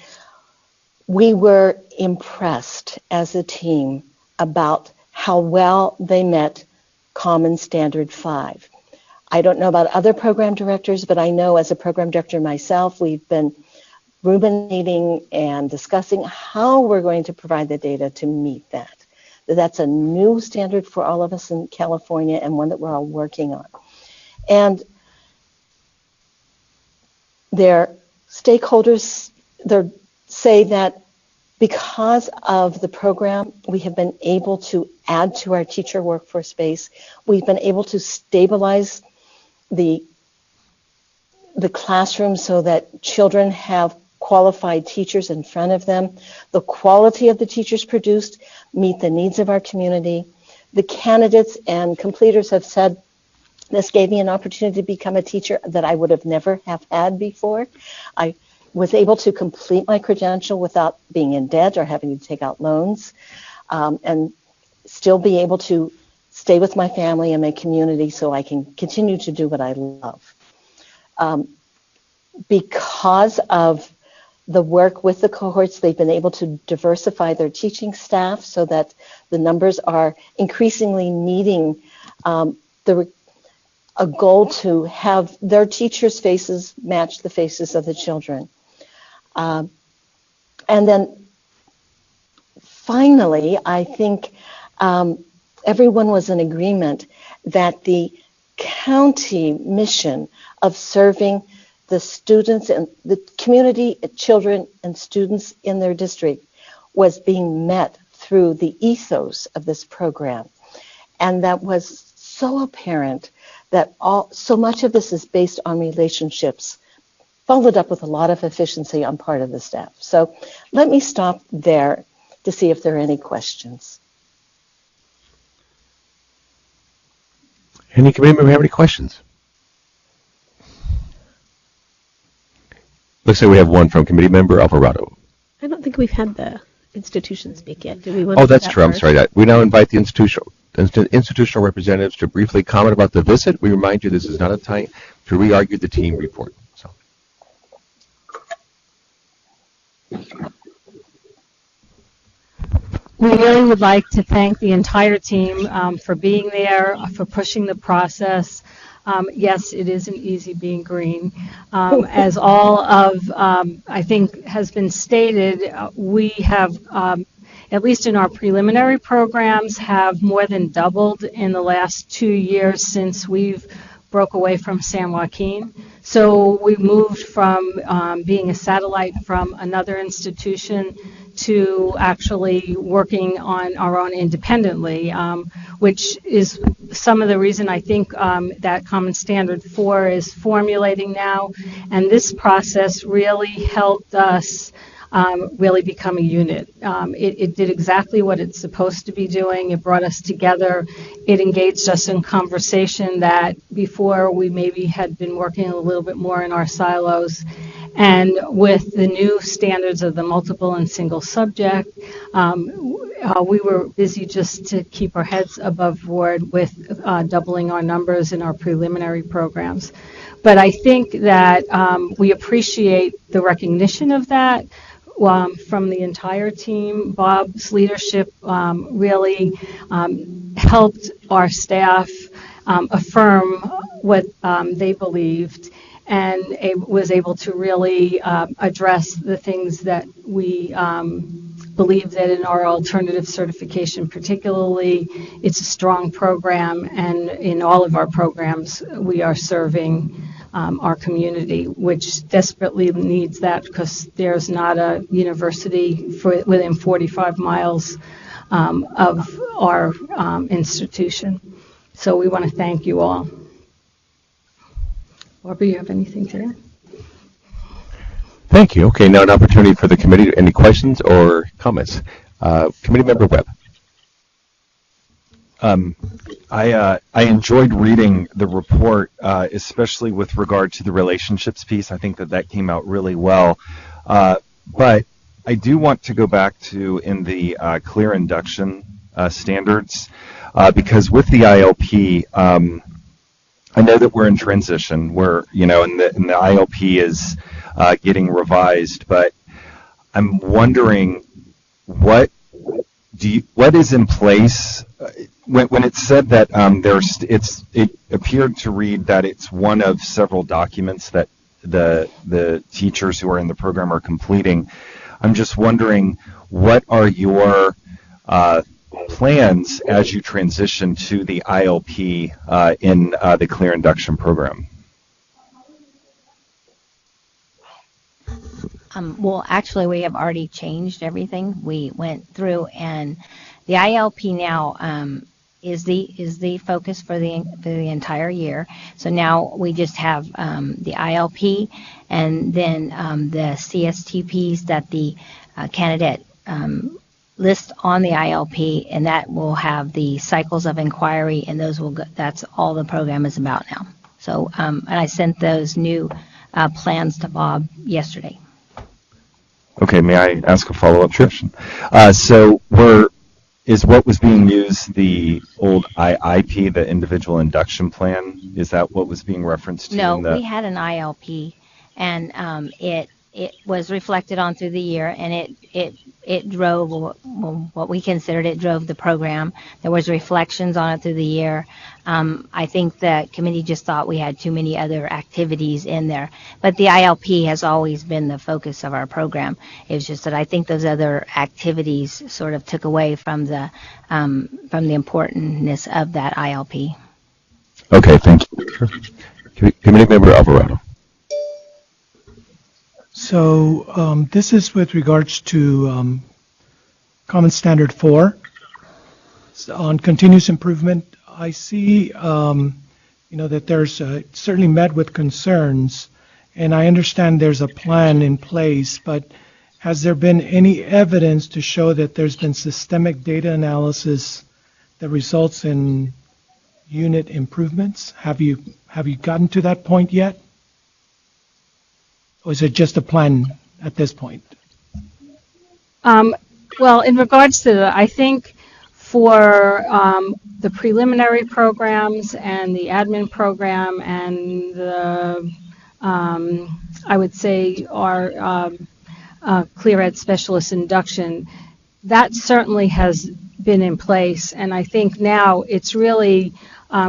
we were impressed as a team about how well they met Common Standard 5. I don't know about other program directors, but I know as a program director myself, we've been ruminating and discussing how we're going to provide the data to meet that. That's a new standard for all of us in California and one that we're all working on. And their stakeholders say that Because of the program, we have been able to add to our teacher workforce base. We've been able to stabilize the classroom so that children have qualified teachers in front of them. The quality of the teachers produced meet the needs of our community. The candidates and completers have said, this gave me an opportunity to become a teacher that I would have never have had before. I was able to complete my credential without being in debt or having to take out loans, and still be able to stay with my family and my community so I can continue to do what I love. Because of the work with the cohorts, they've been able to diversify their teaching staff so that the numbers are increasingly meeting a goal to have their teachers' faces match the faces of the children. And then finally, I think everyone was in agreement that the county mission of serving the students and the community, children and students in their district was being met through the ethos of this program. And that was so apparent that so much of this is based on relationships, followed up with a lot of efficiency on part of the staff. So let me stop there to see if there are any questions. Any committee member have any questions? Looks like we have one from committee member Alvarado. I don't think we've had the institution speak yet. Do we want Oh, to do that's that true. I'm first? sorry. We now invite the institutional representatives to briefly comment about the visit. We remind you this is not a time to re-argue the team report. So. We really would like to thank the entire team for being there, for pushing the process. Yes, it isn't easy being green. As all of, I think, has been stated, we have, at least in our preliminary programs, have more than doubled in the last 2 years since we've broke away from San Joaquin. So we moved from being a satellite from another institution to actually working on our own independently, which is some of the reason I think that Common Standard 4 is formulating now. And this process really helped us really become a unit. It did exactly what it's supposed to be doing. It brought us together. It engaged us in conversation that before we maybe had been working a little bit more in our silos. And with the new standards of the multiple and single subject, we were busy just to keep our heads above board with doubling our numbers in our preliminary programs. But I think that we appreciate the recognition of that from the entire team. Bob's leadership really helped our staff affirm what they believed, and was able to really address the things that we believe that in our alternative certification particularly, it's a strong program, and in all of our programs we are serving our community, which desperately needs that because there's not a university within 45 miles of our institution. So we want to thank you all. Barbara, you have anything to add? Thank you. Okay, now an opportunity for the committee. Any questions or comments? Committee member Webb. I enjoyed reading the report, especially with regard to the relationships piece. I think that came out really well. But I do want to go back to in the clear induction standards, because with the ILP, I know that we're in transition. We're, and the ILP is getting revised, but I'm wondering what is in place when it said that it appeared to read that it's one of several documents that the teachers who are in the program are completing. I'm just wondering, what are your plans as you transition to the ILP in the Clear Induction program? Well, actually, we have already changed everything. We went through, and the ILP now is the focus for the entire year. So now we just have the ILP, and then the CSTPs that the candidate list on the ILP, and that will have the cycles of inquiry, and those will go, that's all the program is about now. So, and I sent those new plans to Bob yesterday. Okay, may I ask a follow-up question? So is what was being used the old IIP, the individual induction plan? Is that what was being referenced to? No, we had an ILP, and it was reflected on through the year, and it drove what we considered it drove the program. There was reflections on it through the year. I think the committee just thought we had too many other activities in there, but the ILP has always been the focus of our program. It was just that I think those other activities sort of took away from the importance of that ILP. Okay, thank you. Committee Member Alvarado. So this is with regards to Common Standard 4. So on continuous improvement, I see that there's certainly met with concerns, and I understand there's a plan in place, but has there been any evidence to show that there's been systemic data analysis that results in unit improvements? Have you gotten to that point yet? Or is it just a plan at this point? Well, in regards to I think for the preliminary programs and the admin program and the, I would say our Clear Ed Specialist induction, that certainly has been in place. And I think now it's really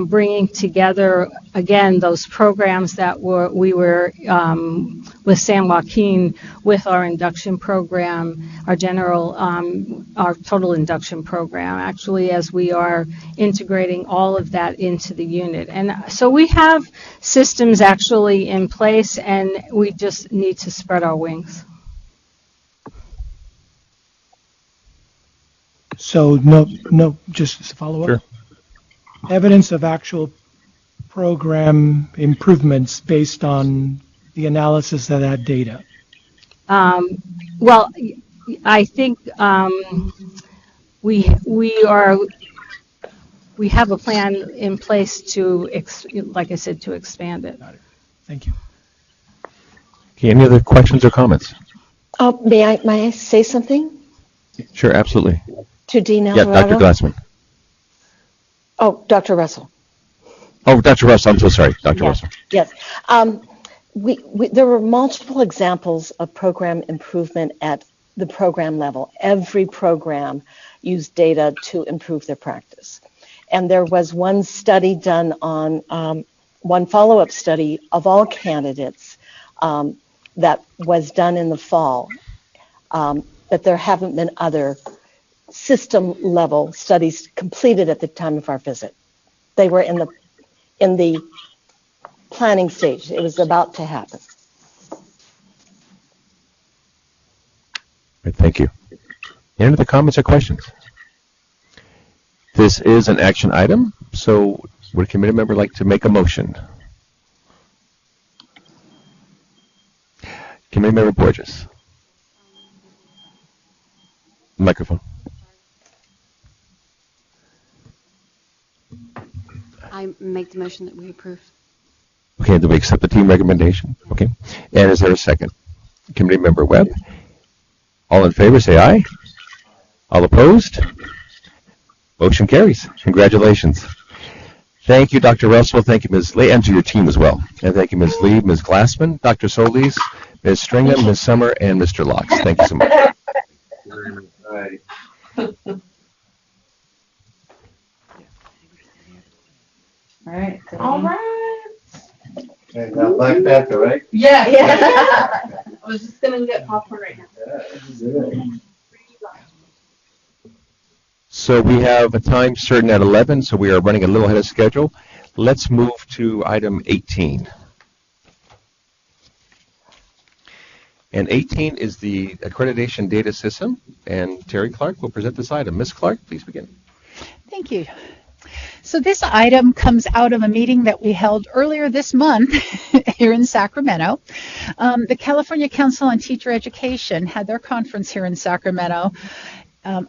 bringing together, again, those programs that we were with San Joaquin with our induction program, our total induction program, actually, as we are integrating all of that into the unit. And so we have systems actually in place, and we just need to spread our wings. So no, just to follow up. Sure. Evidence of actual program improvements based on the analysis of that data. Well, I think we have a plan in place to, like I said, to expand it. Got it. Thank you. Okay, any other questions or comments? May I say something Sure, absolutely. to Dean Yeah, Alvarado? Dr. Glassman. Oh, Dr. Russell. Oh, Dr. Russell, I'm so sorry, Dr. Russell. Yes. There were multiple examples of program improvement at the program level. Every program used data to improve their practice. And there was one study done on, one follow-up study of all candidates that was done in the fall. But there haven't been other system-level studies completed at the time of our visit. They were in the planning stage. It was about to happen. Right, thank you. Any other comments or questions? This is an action item, so would a committee member like to make a motion? Committee Member Borges. Microphone. I make the motion that we approve. Okay, do we accept the team recommendation? Okay. And is there a second? Committee Member Webb. All in favor, say aye. All opposed? Motion carries. Congratulations. Thank you, Dr. Russell. Thank you, Ms. Lee, and to your team as well. And thank you, Ms. Lee, Ms. Glassman, Dr. Solis, Ms. Stringham, Ms. Summer, and Mr. Locks. Thank you so much. All right. All right. Okay, now Black Panther, right? Yeah. I was just gonna get popcorn right now. So we have a time certain at 11, so we are running a little ahead of schedule. Let's move to item 18. And 18 is the Accreditation Data System, and Terry Clark will present this item. Ms. Clark, please begin. Thank you. So this item comes out of a meeting that we held earlier this month here in Sacramento. The California Council on Teacher Education had their conference here in Sacramento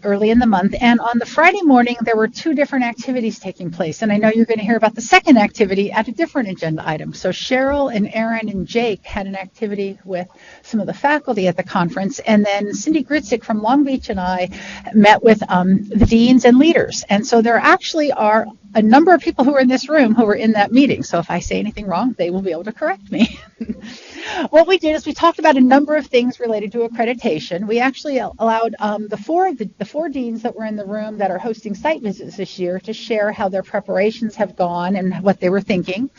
early in the month, and on the Friday morning there were two different activities taking place, and I know you're going to hear about the second activity at a different agenda item. So Cheryl and Aaron and Jake had an activity with some of the faculty at the conference, and then Cindy Gritzik from Long Beach and I met with the deans and leaders, and so there actually are a number of people who are in this room who were in that meeting, so if I say anything wrong, they will be able to correct me. What we did is we talked about a number of things related to accreditation. We actually allowed the four deans that were in the room that are hosting site visits this year to share how their preparations have gone and what they were thinking,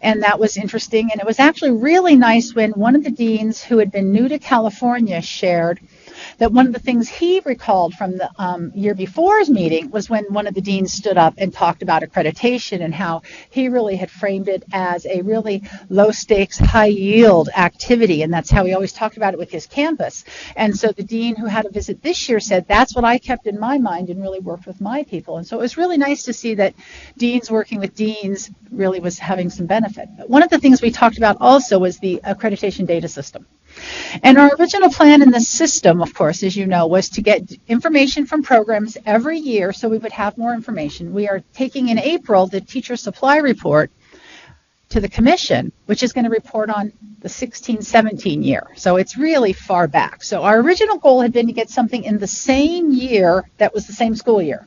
and that was interesting. And it was actually really nice when one of the deans who had been new to California shared that one of the things he recalled from the year before's meeting was when one of the deans stood up and talked about accreditation and how he really had framed it as a really low stakes, high yield activity, and that's how he always talked about it with his campus. And so the dean who had a visit this year said that's what I kept in my mind and really worked with my people. And so it was really nice to see that deans working with deans really was having some benefit. But one of the things we talked about also was the accreditation data system. And our original plan in the system, of course, as you know, was to get information from programs every year so we would have more information. We are taking in April the teacher supply report to the commission, which is going to report on the 16-17 year. So it's really far back. So our original goal had been to get something in the same year that was the same school year.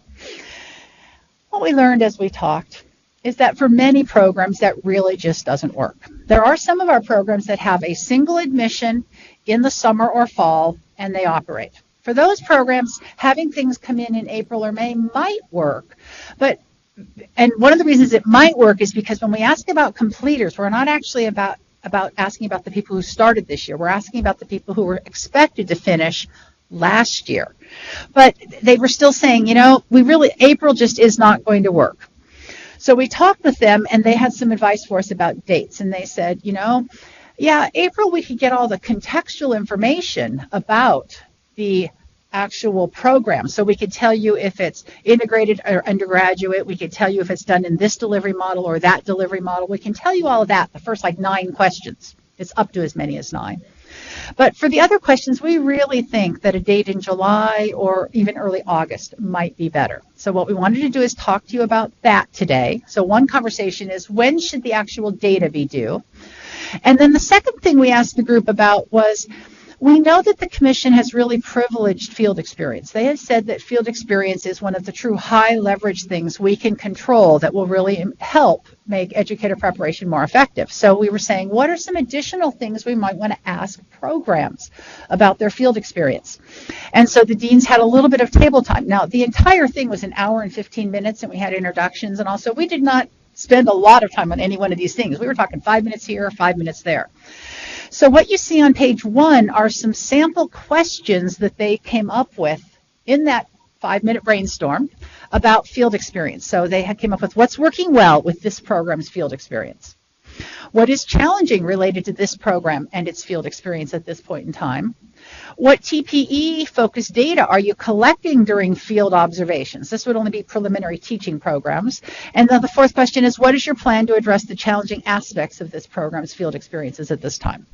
What we learned as we talked is that for many programs that really just doesn't work. There are some of our programs that have a single admission in the summer or fall and they operate. For those programs, having things come in April or May might work, and one of the reasons it might work is because when we ask about completers, we're not actually about asking about the people who started this year. We're asking about the people who were expected to finish last year. But they were still saying, April just is not going to work. So we talked with them, and they had some advice for us about dates. And they said, April, we could get all the contextual information about the actual program. So we could tell you if it's integrated or undergraduate. We could tell you if it's done in this delivery model or that delivery model. We can tell you all of that, the first 9 questions. It's up to as many as 9. But for the other questions, we really think that a date in July or even early August might be better. So what we wanted to do is talk to you about that today. So one conversation is, when should the actual data be due? And then the second thing we asked the group about was, we know that the commission has really privileged field experience. They have said that field experience is one of the true high leverage things we can control that will really help make educator preparation more effective. So we were saying, what are some additional things we might want to ask programs about their field experience? And so the deans had a little bit of table time. Now, the entire thing was an hour and 15 minutes, and we had introductions, and also we did not spend a lot of time on any one of these things. We were talking 5 minutes here, 5 minutes there. So what you see on page 1 are some sample questions that they came up with in that 5-minute brainstorm about field experience. So they came up with what's working well with this program's field experience. What is challenging related to this program and its field experience at this point in time? What TPE-focused data are you collecting during field observations? This would only be preliminary teaching programs. And then the fourth question is, what is your plan to address the challenging aspects of this program's field experiences at this time?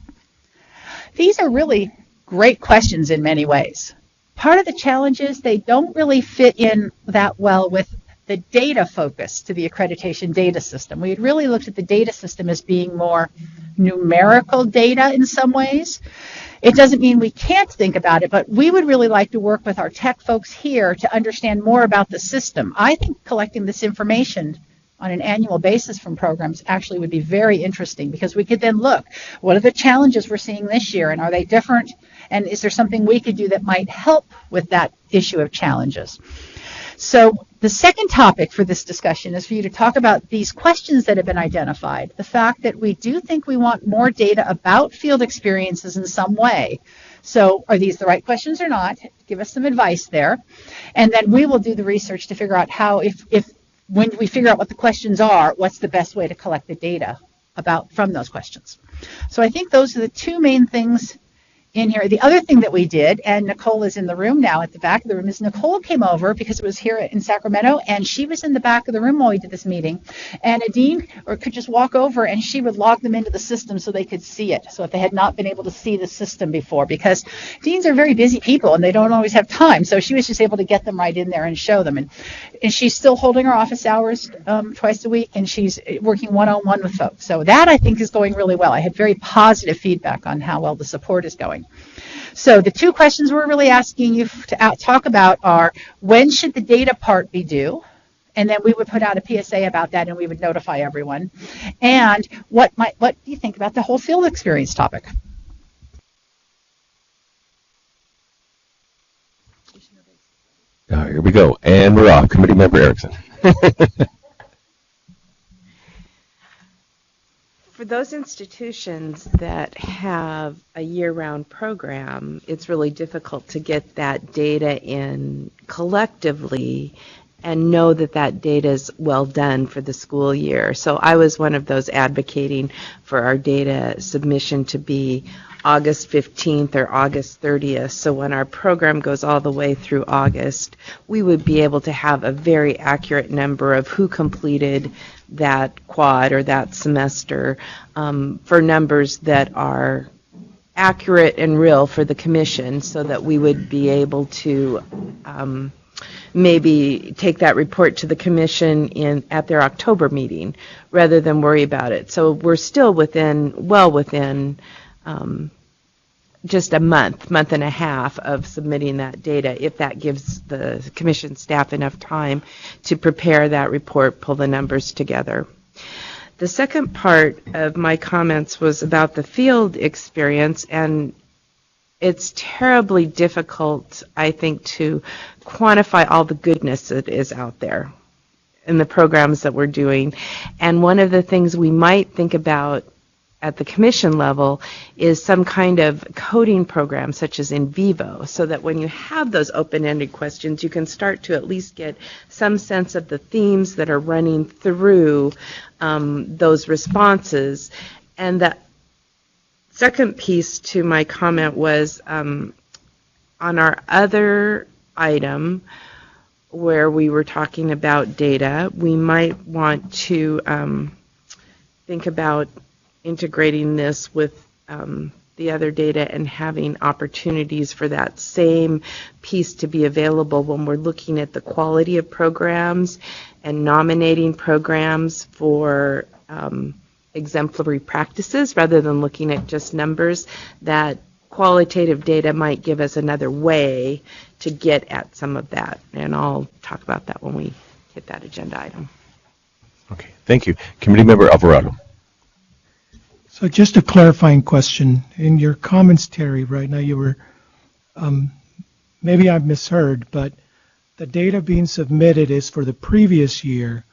These are really great questions in many ways. Part of the challenge is they don't really fit in that well with the data focus to the accreditation data system. We had really looked at the data system as being more numerical data in some ways. It doesn't mean we can't think about it, but we would really like to work with our tech folks here to understand more about the system. I think collecting this information on an annual basis from programs actually would be very interesting, because we could then look, what are the challenges we're seeing this year, and are they different, and is there something we could do that might help with that issue of challenges? So the second topic for this discussion is for you to talk about these questions that have been identified, the fact that we do think we want more data about field experiences in some way. So are these the right questions or not? Give us some advice there. And then we will do the research to figure out how, when we figure out what the questions are, what's the best way to collect the data from those questions. So I think those are the two main things in here. The other thing that we did, and Nicole is in the room now at the back of the room, is Nicole came over because it was here in Sacramento, and she was in the back of the room while we did this meeting. And a dean could just walk over and she would log them into the system so they could see it. So if they had not been able to see the system before, because deans are very busy people and they don't always have time. So she was just able to get them right in there and show them. And she's still holding her office hours twice a week, and she's working one-on-one with folks. So that, I think, is going really well. I had very positive feedback on how well the support is going. So the two questions we're really asking you to talk about are, when should the data part be due? And then we would put out a PSA about that, and we would notify everyone. And what do you think about the whole field experience topic? Here we go, and we're off. Committee Member Erickson. For those institutions that have a year-round program, it's really difficult to get that data in collectively and know that that data is well done for the school year. So I was one of those advocating for our data submission to be August 15th or August 30th. So when our program goes all the way through August, we would be able to have a very accurate number of who completed that quad or that semester, for numbers that are accurate and real for the commission, so that we would be able to maybe take that report to the commission at their October meeting rather than worry about it. So we're still well within just a month and a half of submitting that data, if that gives the commission staff enough time to prepare that report, pull the numbers together. The second part of my comments was about the field experience, and it's terribly difficult, I think, to quantify all the goodness that is out there in the programs that we're doing. And one of the things we might think about at the commission level is some kind of coding program, such as in vivo, so that when you have those open-ended questions, you can start to at least get some sense of the themes that are running through those responses. And the second piece to my comment was on our other item where we were talking about data, we might want to think about integrating this with the other data and having opportunities for that same piece to be available when we're looking at the quality of programs and nominating programs for exemplary practices rather than looking at just numbers. That qualitative data might give us another way to get at some of that, and I'll talk about that when we hit that agenda item. Okay, thank you. Committee Member Alvarado. So just a clarifying question. In your comments, Terry, right now you were, maybe I've misheard, but the data being submitted is for the previous year,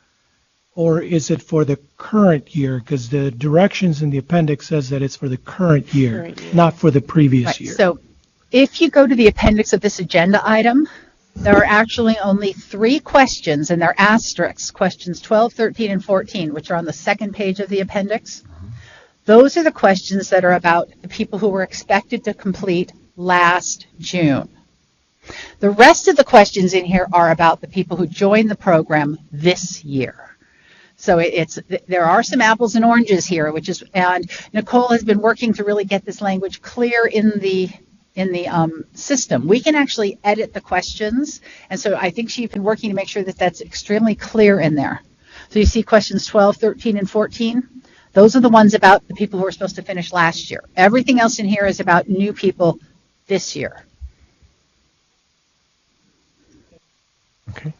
or is it for the current year? Because the directions in the appendix says that it's for the current year, not for the previous year. So if you go to the appendix of this agenda item, there are actually only 3 questions, and they're asterisks, questions 12, 13, and 14, which are on the second page of the appendix. Those are the questions that are about the people who were expected to complete last June. The rest of the questions in here are about the people who joined the program this year. So there are some apples and oranges here, and Nicole has been working to really get this language clear in the system. We can actually edit the questions, and so I think she's been working to make sure that that's extremely clear in there. So you see questions 12, 13, and 14. Those are the ones about the people who were supposed to finish last year. Everything else in here is about new people this year. Okay.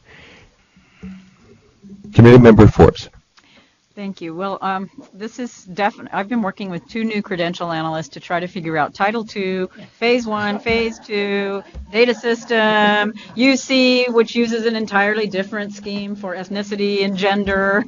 Committee Member Forbes. Thank you. Well, this is definitely, I've been working with 2 new credential analysts to try to figure out Title II, Phase 1, Phase 2, data system, UC, which uses an entirely different scheme for ethnicity and gender.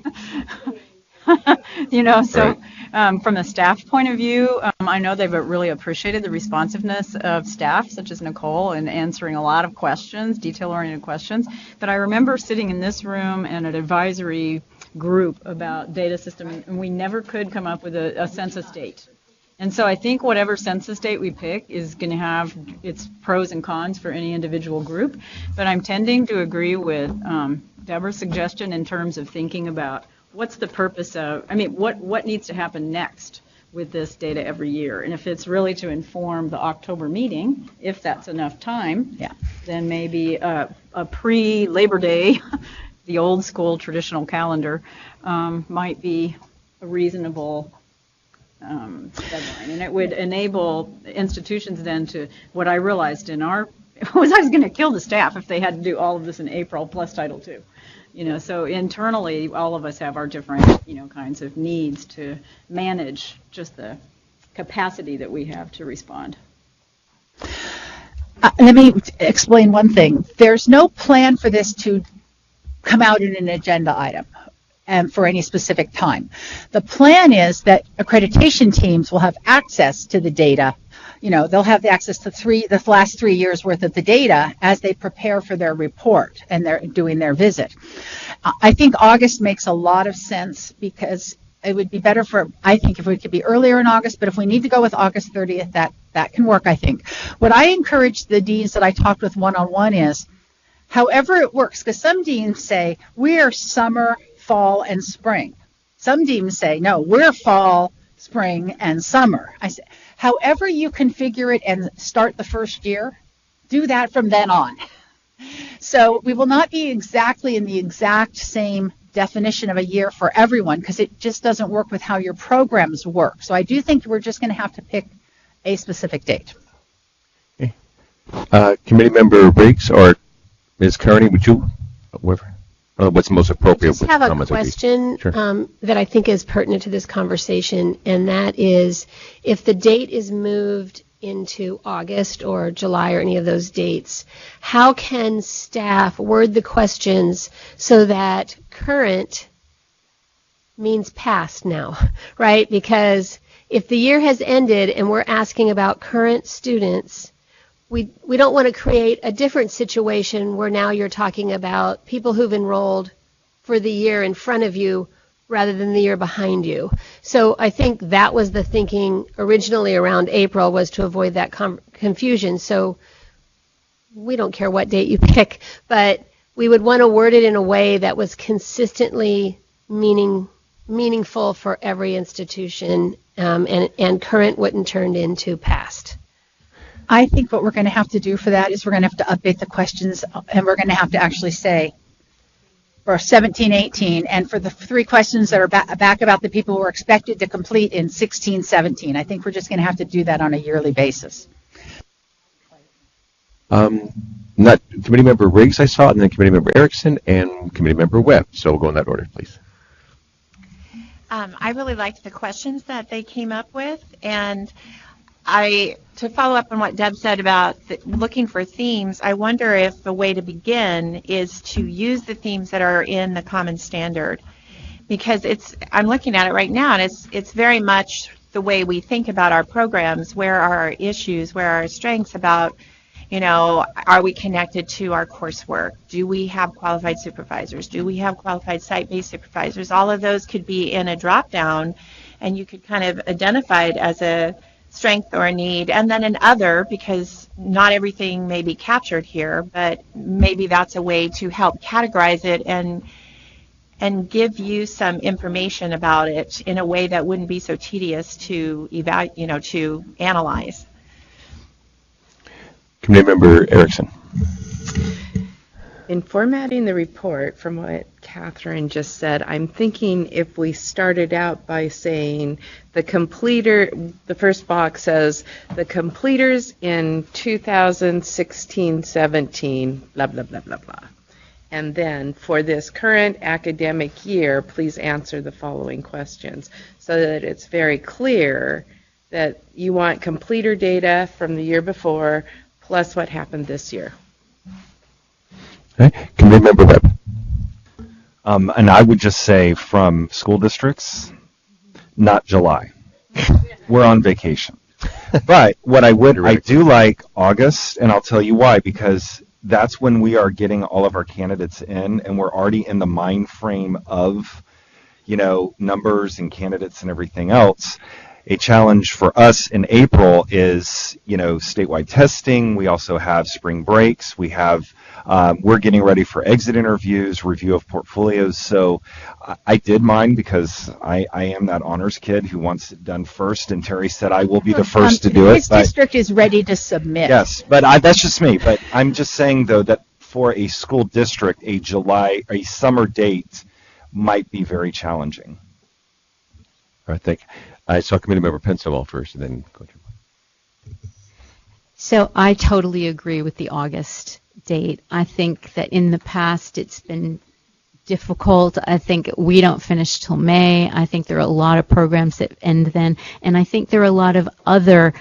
From a staff point of view, I know they've really appreciated the responsiveness of staff, such as Nicole, in answering a lot of questions, detail-oriented questions. But I remember sitting in this room and an advisory group about data system, and we never could come up with a census date. And so I think whatever census date we pick is going to have its pros and cons for any individual group. But I'm tending to agree with Deborah's suggestion in terms of thinking about what's the purpose of, what needs to happen next with this data every year. And if it's really to inform the October meeting, if that's enough time, then maybe a pre-Labor Day, the old school traditional calendar, might be a reasonable deadline. And it would enable institutions then to, what I realized in our, was I was going to kill the staff if they had to do all of this in April plus Title II. So internally, all of us have our different, kinds of needs to manage just the capacity that we have to respond. Let me explain one thing. There's no plan for this to come out in an agenda item for any specific time. The plan is that accreditation teams will have access to the data. They'll have the access to the last 3 years worth of the data as they prepare for their report and they're doing their visit. I think August makes a lot of sense because it would be better if we could be earlier in August, but if we need to go with August 30th, that can work, I think. What I encourage the deans that I talked with one-on-one is, however it works, because some deans say, we're summer, fall, and spring. Some deans say, no, we're fall, spring, and summer. I say, however you configure it and start the first year, do that from then on. So we will not be exactly in the exact same definition of a year for everyone because it just doesn't work with how your programs work. So I do think we're just going to have to pick a specific date. Okay. Committee Member Briggs or Ms. Kearney, would you, whatever, what's most appropriate? I just have a question that I think is pertinent to this conversation, and that is if the date is moved into August or July or any of those dates, how can staff word the questions so that current means past now, right? Because if the year has ended and we're asking about current students, we don't want to create a different situation where now you're talking about people who've enrolled for the year in front of you rather than the year behind you. So I think that was the thinking originally around April, was to avoid that confusion. So we don't care what date you pick, but we would want to word it in a way that was consistently meaningful for every institution, and current wouldn't turn into past. I think what we're going to have to do for that is we're going to have to update the questions, and we're going to have to actually say for 17, 18, and for the 3 questions that are back about the people who are expected to complete in 16, 17. I think we're just going to have to do that on a yearly basis. Not Committee Member Riggs, I saw, and then Committee Member Erickson and Committee Member Webb. So we'll go in that order, please. I really liked the questions that they came up with, and to follow up on what Deb said about looking for themes, I wonder if the way to begin is to use the themes that are in the Common Standard, because I'm looking at it right now, and it's very much the way we think about our programs. Where are our issues? Where are our strengths about, are we connected to our coursework? Do we have qualified supervisors? Do we have qualified site-based supervisors? All of those could be in a drop-down, and you could kind of identify it as a strength or a need, and then an other, because not everything may be captured here, but maybe that's a way to help categorize it and give you some information about it in a way that wouldn't be so tedious to to analyze. Committee Member Erickson. In formatting the report, from what Catherine just said, I'm thinking if we started out by saying the first box says the completers in 2016-17, blah, blah, blah, blah, blah. And then for this current academic year, please answer the following questions, so that it's very clear that you want completer data from the year before plus what happened this year. Okay. Committee Member Webb. And I would just say from school districts, not July. We're on vacation. But what I do like August, and I'll tell you why, because that's when we are getting all of our candidates in, and we're already in the mind frame of, numbers and candidates and everything else. A challenge for us in April is, statewide testing. We also have spring breaks. We have, we're getting ready for exit interviews, review of portfolios. So I did mine because I am that honors kid who wants it done first. And Terry said I will be the first to do it. His district is ready to submit. Yes, but that's just me. But I'm just saying, though, that for a school district, a summer date might be very challenging. All right, thank you. I saw Committee Member Pensawell first, and then Coach. So I totally agree with the August date. I think that in the past it's been difficult. I think we don't finish till May. I think there are a lot of programs that end then, and I think there are a lot of other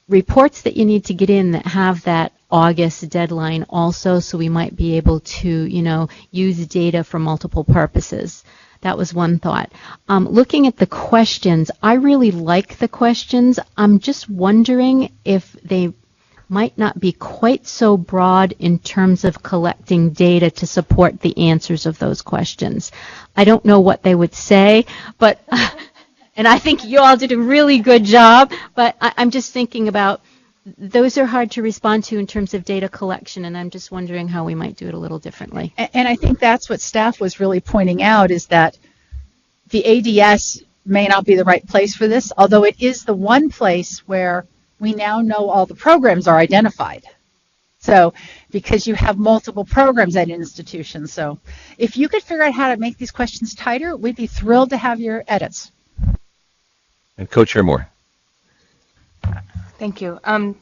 reports that you need to get in that have that August deadline also, so we might be able to, use data for multiple purposes. That was one thought. Looking at the questions, I really like the questions. I'm just wondering if they might not be quite so broad in terms of collecting data to support the answers of those questions. I don't know what they would say, but and I think you all did a really good job, but I'm just thinking about those are hard to respond to in terms of data collection, and I'm just wondering how we might do it a little differently. And I think that's what staff was really pointing out, is that the ADS may not be the right place for this, although it is the one place where we now know all the programs are identified. So, because you have multiple programs at institutions. So, if you could figure out how to make these questions tighter, we'd be thrilled to have your edits. And Co-Chair Moore. Thank you. I'm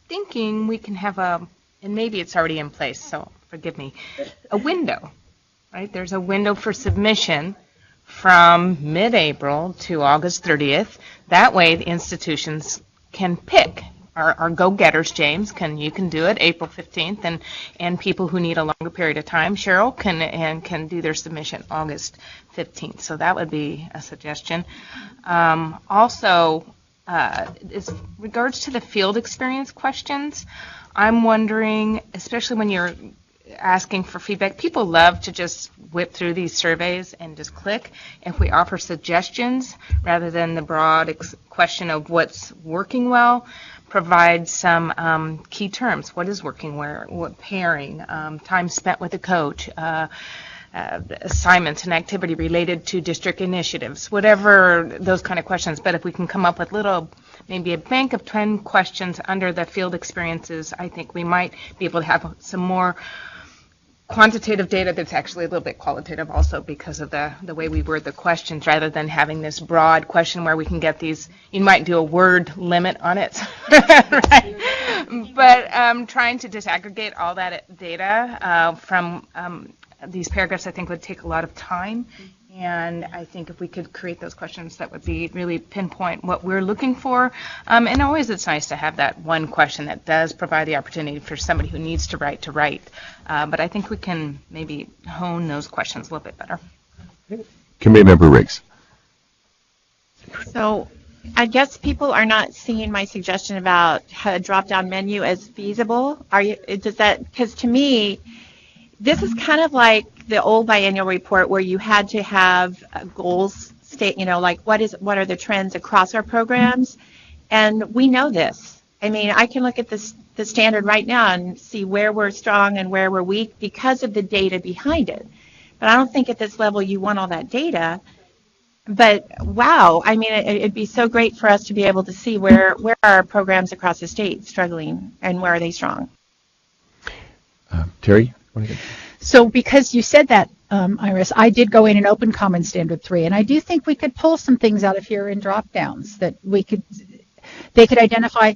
thinking we can have and maybe it's already in place, so forgive me, a window, right? There's a window for submission from mid-April to August 30th. That way the institutions can pick. Our go-getters, James, you can do it April 15th, and people who need a longer period of time, Cheryl, can do their submission August 15th. So that would be a suggestion. Also, as regards to the field experience questions, I'm wondering, especially when you're asking for feedback, people love to just whip through these surveys and just click. If we offer suggestions rather than the broad question of what's working well, provide some key terms. What is working where? What pairing? Time spent with a coach. Assignments and activity related to district initiatives, whatever those kind of questions. But if we can come up with maybe a bank of 10 questions under the field experiences, I think we might be able to have some more quantitative data that's actually a little bit qualitative also, because of the way we word the questions, rather than having this broad question where we can get these. You might do a word limit on it, right? But trying to disaggregate all that data from these paragraphs, I think, would take a lot of time. And I think if we could create those questions that would be really pinpoint what we're looking for. And always it's nice to have that one question that does provide the opportunity for somebody who needs to write. But I think we can maybe hone those questions a little bit better. Committee Member Riggs. So I guess people are not seeing my suggestion about a drop-down menu as feasible. Because to me, this is kind of like the old biennial report where you had to have goals state, like what are the trends across our programs, and we know this. I mean, I can look at the standard right now and see where we're strong and where we're weak because of the data behind it. But I don't think at this level you want all that data. But wow, I mean, it'd be so great for us to be able to see where are our programs across the state struggling and where are they strong. Terry? So because you said that, Iris, I did go in and open Common Standard 3, and I do think we could pull some things out of here in drop-downs that they could identify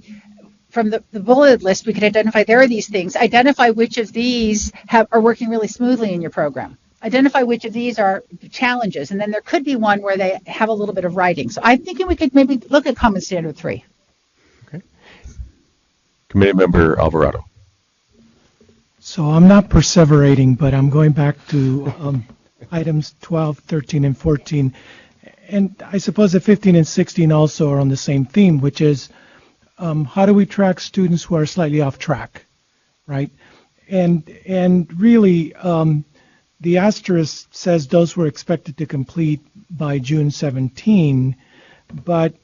from the bulleted list. We could identify there are these things, identify which of these are working really smoothly in your program, identify which of these are challenges, and then there could be one where they have a little bit of writing. So I'm thinking we could maybe look at Common Standard 3. Okay. Committee Member Alvarado. So I'm not perseverating, but I'm going back to items 12, 13, and 14. And I suppose that 15 and 16 also are on the same theme, which is how do we track students who are slightly off track, right? And really, the asterisk says those were expected to complete by June 17, but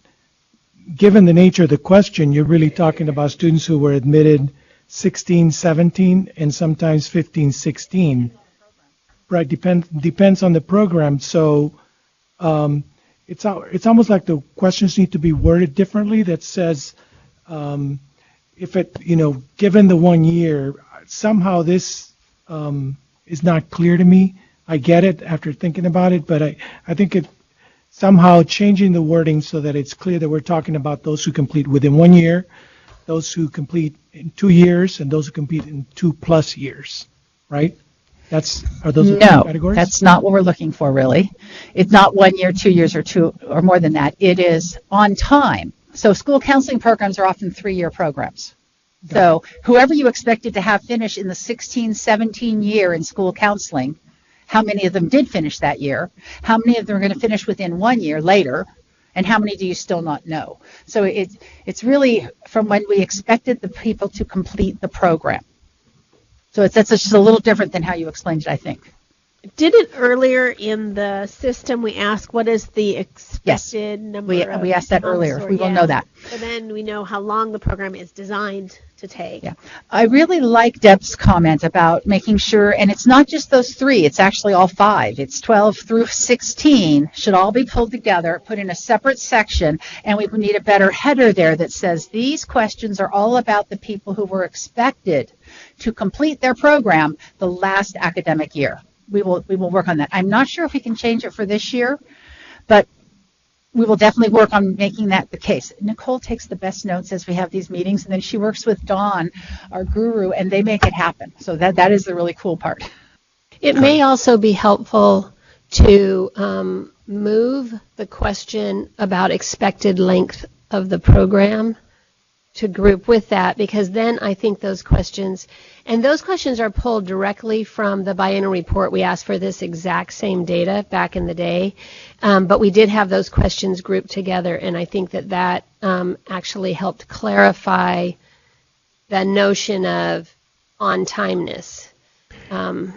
given the nature of the question, you're really talking about students who were admitted 16, 17, and sometimes 15, 16. Right, depends on the program. So it's almost like the questions need to be worded differently. That says, if it, given the 1 year, somehow this is not clear to me. I get it after thinking about it, but I think it somehow changing the wording so that it's clear that we're talking about those who complete within 1 year, those who complete in 2 years, and those who complete in 2+ years, right? Are those the two categories? No, that's not what we're looking for, really. It's not 1 year, 2 years, or two or more than that. It is on time. So school counseling programs are often 3-year programs. So whoever you expected to have finish in the 16, 17 year in school counseling, how many of them did finish that year? How many of them are going to finish within 1 year later? And how many do you still not know? So it's really from when we expected the people to complete the program. So that's just a little different than how you explained it, I think. Didn't earlier in the system we ask what is the expected number of we asked that earlier. We will know that. So then we know how long the program is designed to take. Yeah. I really like Deb's comment about making sure, and it's not just those 3, it's actually all 5. It's 12 through 16 should all be pulled together, put in a separate section, and we need a better header there that says these questions are all about the people who were expected to complete their program the last academic year. We will work on that. I'm not sure if we can change it for this year, but we will definitely work on making that the case. Nicole takes the best notes as we have these meetings, and then she works with Dawn, our guru, and they make it happen. So that is the really cool part. It may also be helpful to move the question about expected length of the program to group with that, because then I think those questions are pulled directly from the biennial report. We asked for this exact same data back in the day, but we did have those questions grouped together, and I think that actually helped clarify the notion of on-timeness.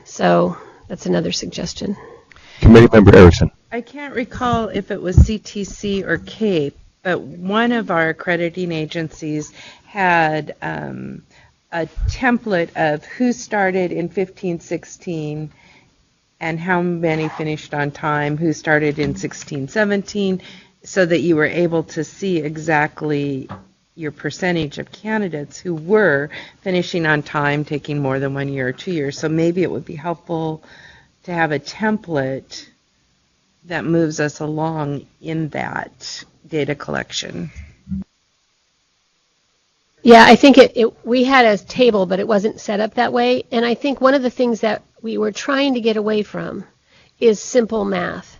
So that's another suggestion. Committee Member Erickson. I can't recall if it was CTC or CAPE, but one of our accrediting agencies had a template of who started in 15-16 and how many finished on time, who started in 16-17, so that you were able to see exactly your percentage of candidates who were finishing on time, taking more than 1 year or 2 years. So maybe it would be helpful to have a template that moves us along in that data collection. Yeah, I think we had a table, but it wasn't set up that way. And I think one of the things that we were trying to get away from is simple math.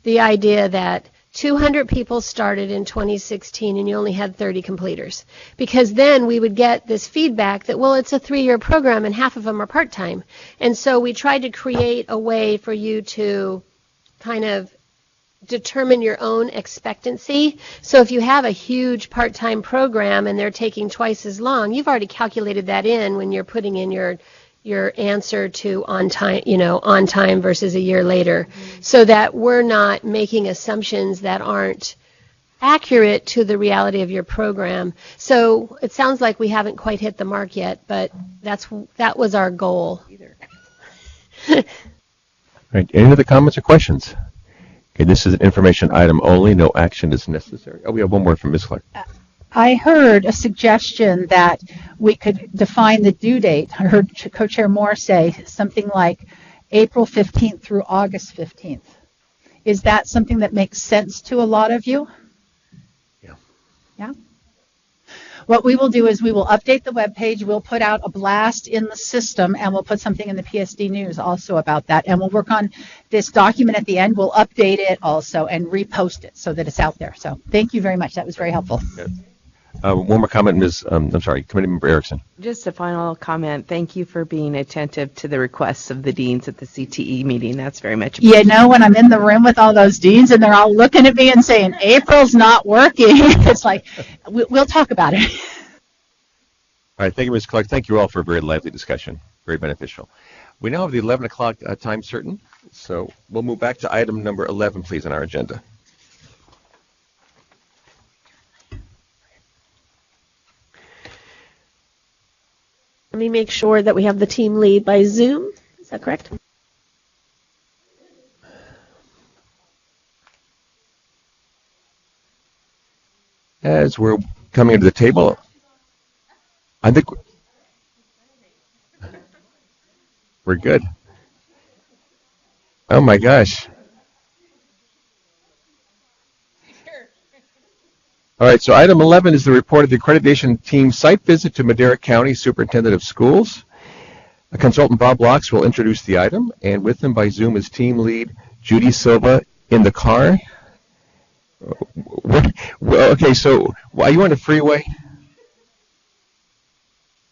The idea that 200 people started in 2016 and you only had 30 completers. Because then we would get this feedback that, well, it's a 3-year program and half of them are part-time. And so we tried to create a way for you to kind of determine your own expectancy. So if you have a huge part-time program and they're taking twice as long, you've already calculated that in when you're putting in your answer to on time versus a year later, so that we're not making assumptions that aren't accurate to the reality of your program. So it sounds like we haven't quite hit the mark yet, but that was our goal. All right. Any other comments or questions? Okay, this is an information item only. No action is necessary. Oh, we have one more from Ms. Clark. I heard a suggestion that we could define the due date. I heard Co-Chair Moore say something like April 15th through August 15th. Is that something that makes sense to a lot of you? Yeah. Yeah? What we will do is we will update the webpage. We'll put out a blast in the system, and we'll put something in the PSD News also about that. And we'll work on this document at the end. We'll update it also and repost it so that it's out there. So thank you very much. That was very helpful. Yeah. One more comment, Committee Member Erickson. Just a final comment. Thank you for being attentive to the requests of the deans at the CTE meeting. That's very much appreciated. You know, when I'm in the room with all those deans and they're all looking at me and saying, April's not working, it's like, we'll talk about it. All right, thank you, Ms. Clark. Thank you all for a very lively discussion, very beneficial. We now have the 11 o'clock time certain. So we'll move back to item number 11, please, on our agenda. Let me make sure that we have the team lead by Zoom. Is that correct? As we're coming to the table, I think we're good. Oh my gosh. All right, so item 11 is the report of the accreditation team site visit to Madera County Superintendent of Schools. Consultant Bob Locks will introduce the item, and with him by Zoom is team lead Judy Silva in the car. Okay, so are you on the freeway?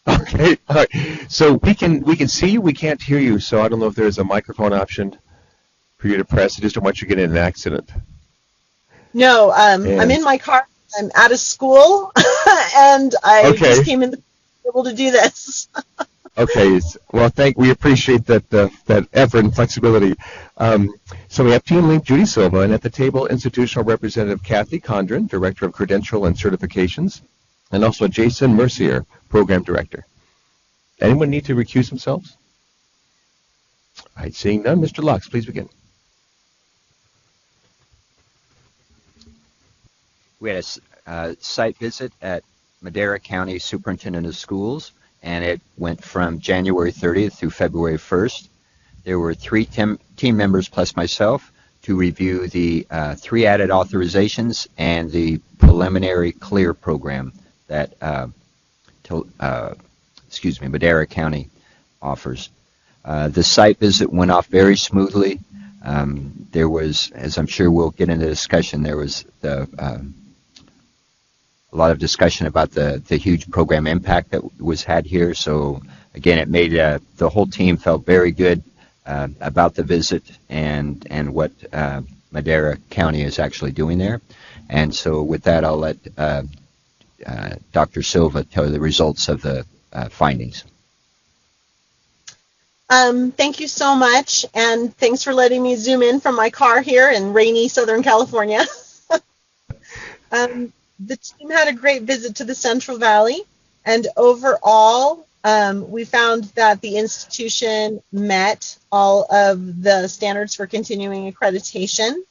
Okay, all right. So we can see you, we can't hear you, so I don't know if there's a microphone option for you to press. I just don't want you to get in an accident. No, I'm in my car. I'm out of school, and I just came in to be able to do this. Okay. Well, we appreciate that effort and flexibility. So we have team lead Judy Silva, and at the table, institutional representative Kathy Condren, director of credential and certifications, and also Jason Mercier, program director. Anyone need to recuse themselves? All right. Seeing none, Mr. Locks, please begin. We had a site visit at Madera County Superintendent of Schools, and it went from January 30th through February 1st. There were 3 team members plus myself to review the 3 added authorizations and the preliminary clear program that Madera County offers. The site visit went off very smoothly. There was, as I'm sure we'll get into discussion, there was a lot of discussion about the huge program impact that was had here. So again, it made the whole team felt very good about the visit and what Madera County is actually doing there. And so with that, I'll let Dr. Silva tell you the results of the findings. Thank you so much, and thanks for letting me zoom in from my car here in rainy Southern California. The team had a great visit to the Central Valley, and overall, we found that the institution met all of the standards for continuing accreditation.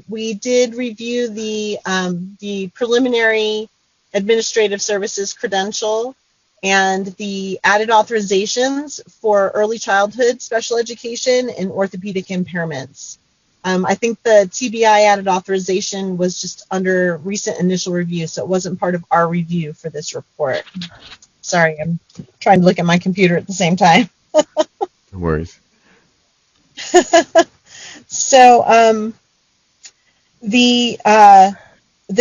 We did review the preliminary administrative services credential and the added authorizations for early childhood special education and orthopedic impairments. I think the TBI added authorization was just under recent initial review, so it wasn't part of our review for this report. Sorry, I'm trying to look at my computer at the same time. No worries. So the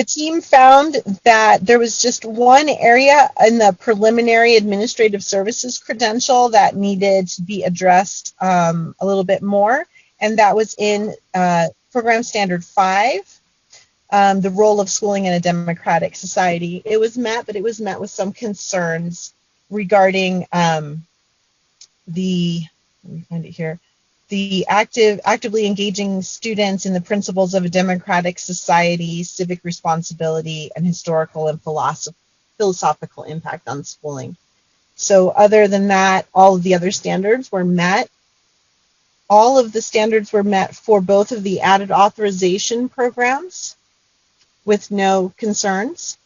team found that there was just one area in the preliminary administrative services credential that needed to be addressed a little bit more, and that was in Program Standard 5, the role of schooling in a democratic society. It was met, but it was met with some concerns regarding let me find it here, the actively engaging students in the principles of a democratic society, civic responsibility, and historical and philosophical impact on schooling. So other than that, all of the other standards were met. All of the standards were met for both of the added authorization programs with no concerns.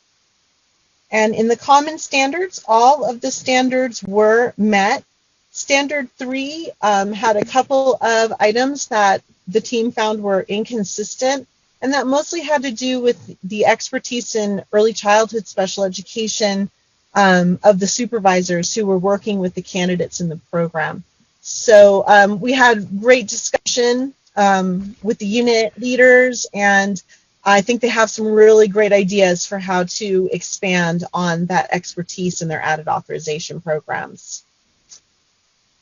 And in the common standards, all of the standards were met. Standard 3 had a couple of items that the team found were inconsistent, and that mostly had to do with the expertise in early childhood special education of the supervisors who were working with the candidates in the program. So we had great discussion with the unit leaders, and I think they have some really great ideas for how to expand on that expertise in their added authorization programs.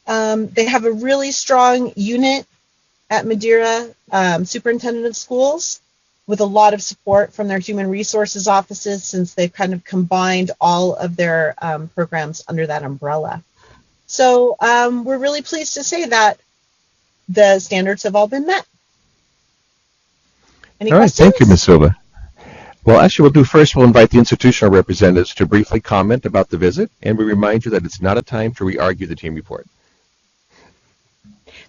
They have a really strong unit at Madera Superintendent of Schools with a lot of support from their human resources offices, since they've kind of combined all of their programs under that umbrella. So we're really pleased to say that the standards have all been met. Any All right, questions? thank you, Ms. Silva. Well, actually, we'll invite the institutional representatives to briefly comment about the visit, and we remind you that it's not a time to re-argue the team report.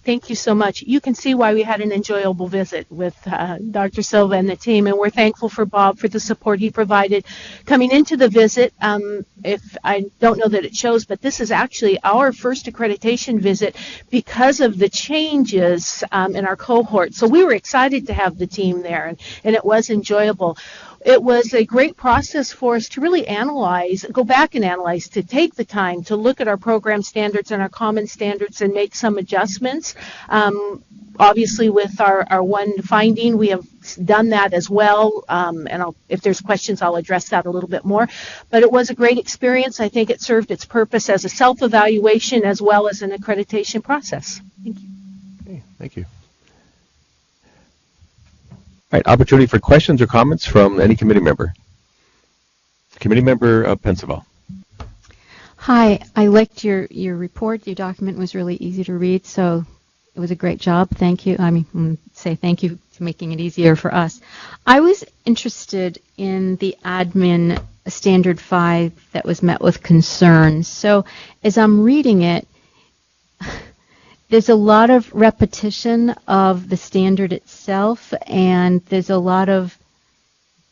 Thank you so much. You can see why we had an enjoyable visit with Dr. Silva and the team, and we're thankful for Bob for the support he provided coming into the visit. If I don't know that it shows, but this is actually our first accreditation visit because of the changes in our cohort. So we were excited to have the team there, and it was enjoyable. It was a great process for us to really go back and analyze, to take the time to look at our program standards and our common standards and make some adjustments. Obviously, with our one finding, we have done that as well, and if there's questions, I'll address that a little bit more. But it was a great experience. I think it served its purpose as a self-evaluation as well as an accreditation process. Thank you. Okay, thank you. All right, opportunity for questions or comments from any committee member. Committee member Pensaval. Hi, I liked your report. Your document was really easy to read, so it was a great job. Thank you. I'm going to say thank you to making it easier for us. I was interested in the admin standard 5 that was met with concerns. So as I'm reading it, there's a lot of repetition of the standard itself, and there's a lot of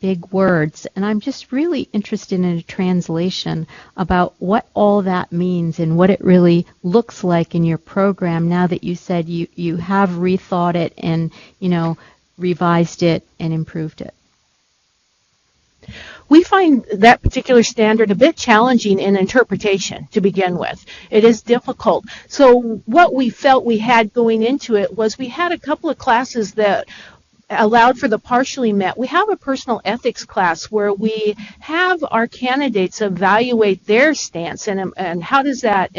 big words. And I'm just really interested in a translation about what all that means and what it really looks like in your program now that you said you have rethought it and, revised it and improved it. We find that particular standard a bit challenging in interpretation to begin with. It is difficult. So what we felt we had going into it was we had a couple of classes that allowed for the partially met. We have a personal ethics class where we have our candidates evaluate their stance and how does that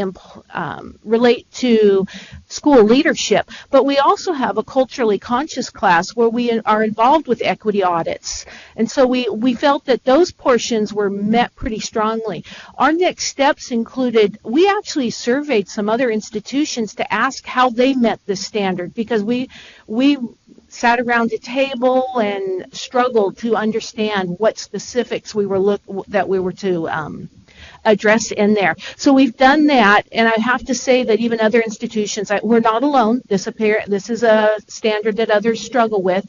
relate to school leadership. But we also have a culturally conscious class where we are involved with equity audits. And so we felt that those portions were met pretty strongly. Our next steps included, we actually surveyed some other institutions to ask how they met this standard, because we sat around a table and struggled to understand what specifics we were to address in there. So we've done that, and I have to say that even other institutions, we're not alone. This is a standard that others struggle with.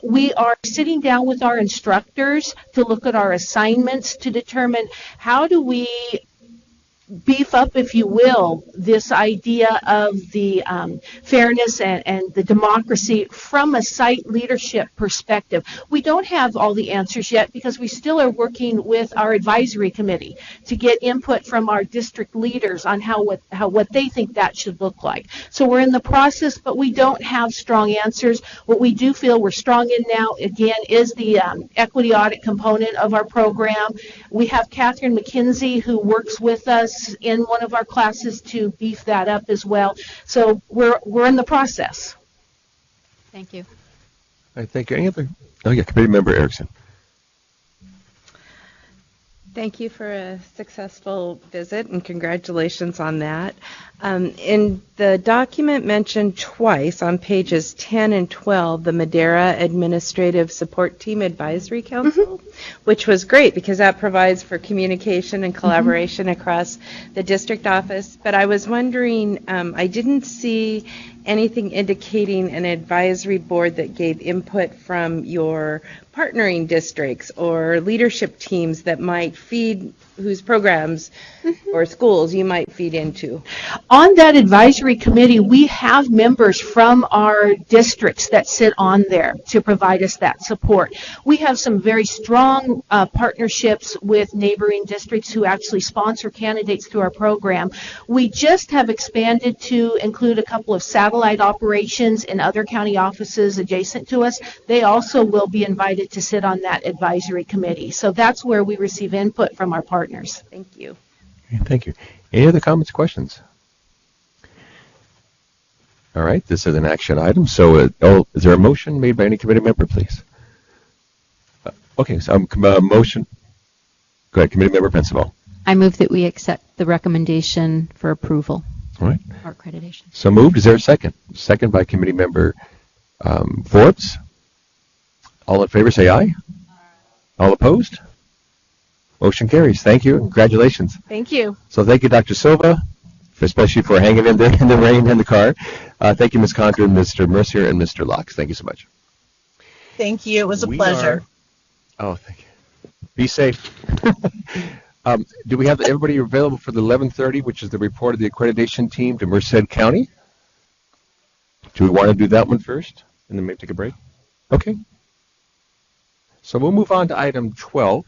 We are sitting down with our instructors to look at our assignments to determine how do we beef up, if you will, this idea of the fairness and the democracy from a site leadership perspective. We don't have all the answers yet because we still are working with our advisory committee to get input from our district leaders on what they think that should look like. So we're in the process, but we don't have strong answers. What we do feel we're strong in now, again, is the equity audit component of our program. We have Catherine McKinsey who works with us in one of our classes to beef that up as well. So we're in the process. Thank you. All right, thank you. Any other? Oh, yeah, Committee Member Erickson. Thank you for a successful visit, and congratulations on that. In the document mentioned twice on pages 10 and 12, the Madera Administrative Support Team Advisory Council, which was great because that provides for communication and collaboration across the district office. But I was wondering, I didn't see anything indicating an advisory board that gave input from your partnering districts or leadership teams that might feed, whose programs or schools you might feed into. On that advisory committee, we have members from our districts that sit on there to provide us that support. We have some very strong partnerships with neighboring districts who actually sponsor candidates through our program. We just have expanded to include a couple of satellite operations in other county offices adjacent to us. They also will be invited to sit on that advisory committee. So that's where we receive input from our partners. Thank you. Okay, thank you. Any other comments, questions? All right, this is an action item. So, is there a motion made by any committee member, please? Okay, so motion. Go ahead, Committee Member Pensaval. I move that we accept the recommendation for approval. All right. Our accreditation. So moved. Is there a second? Second by committee member Forbes. All in favor, say aye. All opposed? Motion carries. Thank you. Congratulations. Thank you. So thank you, Dr. Silva, especially for hanging in there in the rain in the car. Thank you, Ms. Condren, Mr. Mercier, and Mr. Locke. Thank you so much. Thank you. It was a We pleasure. Oh, thank you. Be safe. Do we have everybody available for the 11:30, which is the report of the accreditation team to Merced County? Do we want to do that one first and then maybe take a break? Okay. So we'll move on to item 12.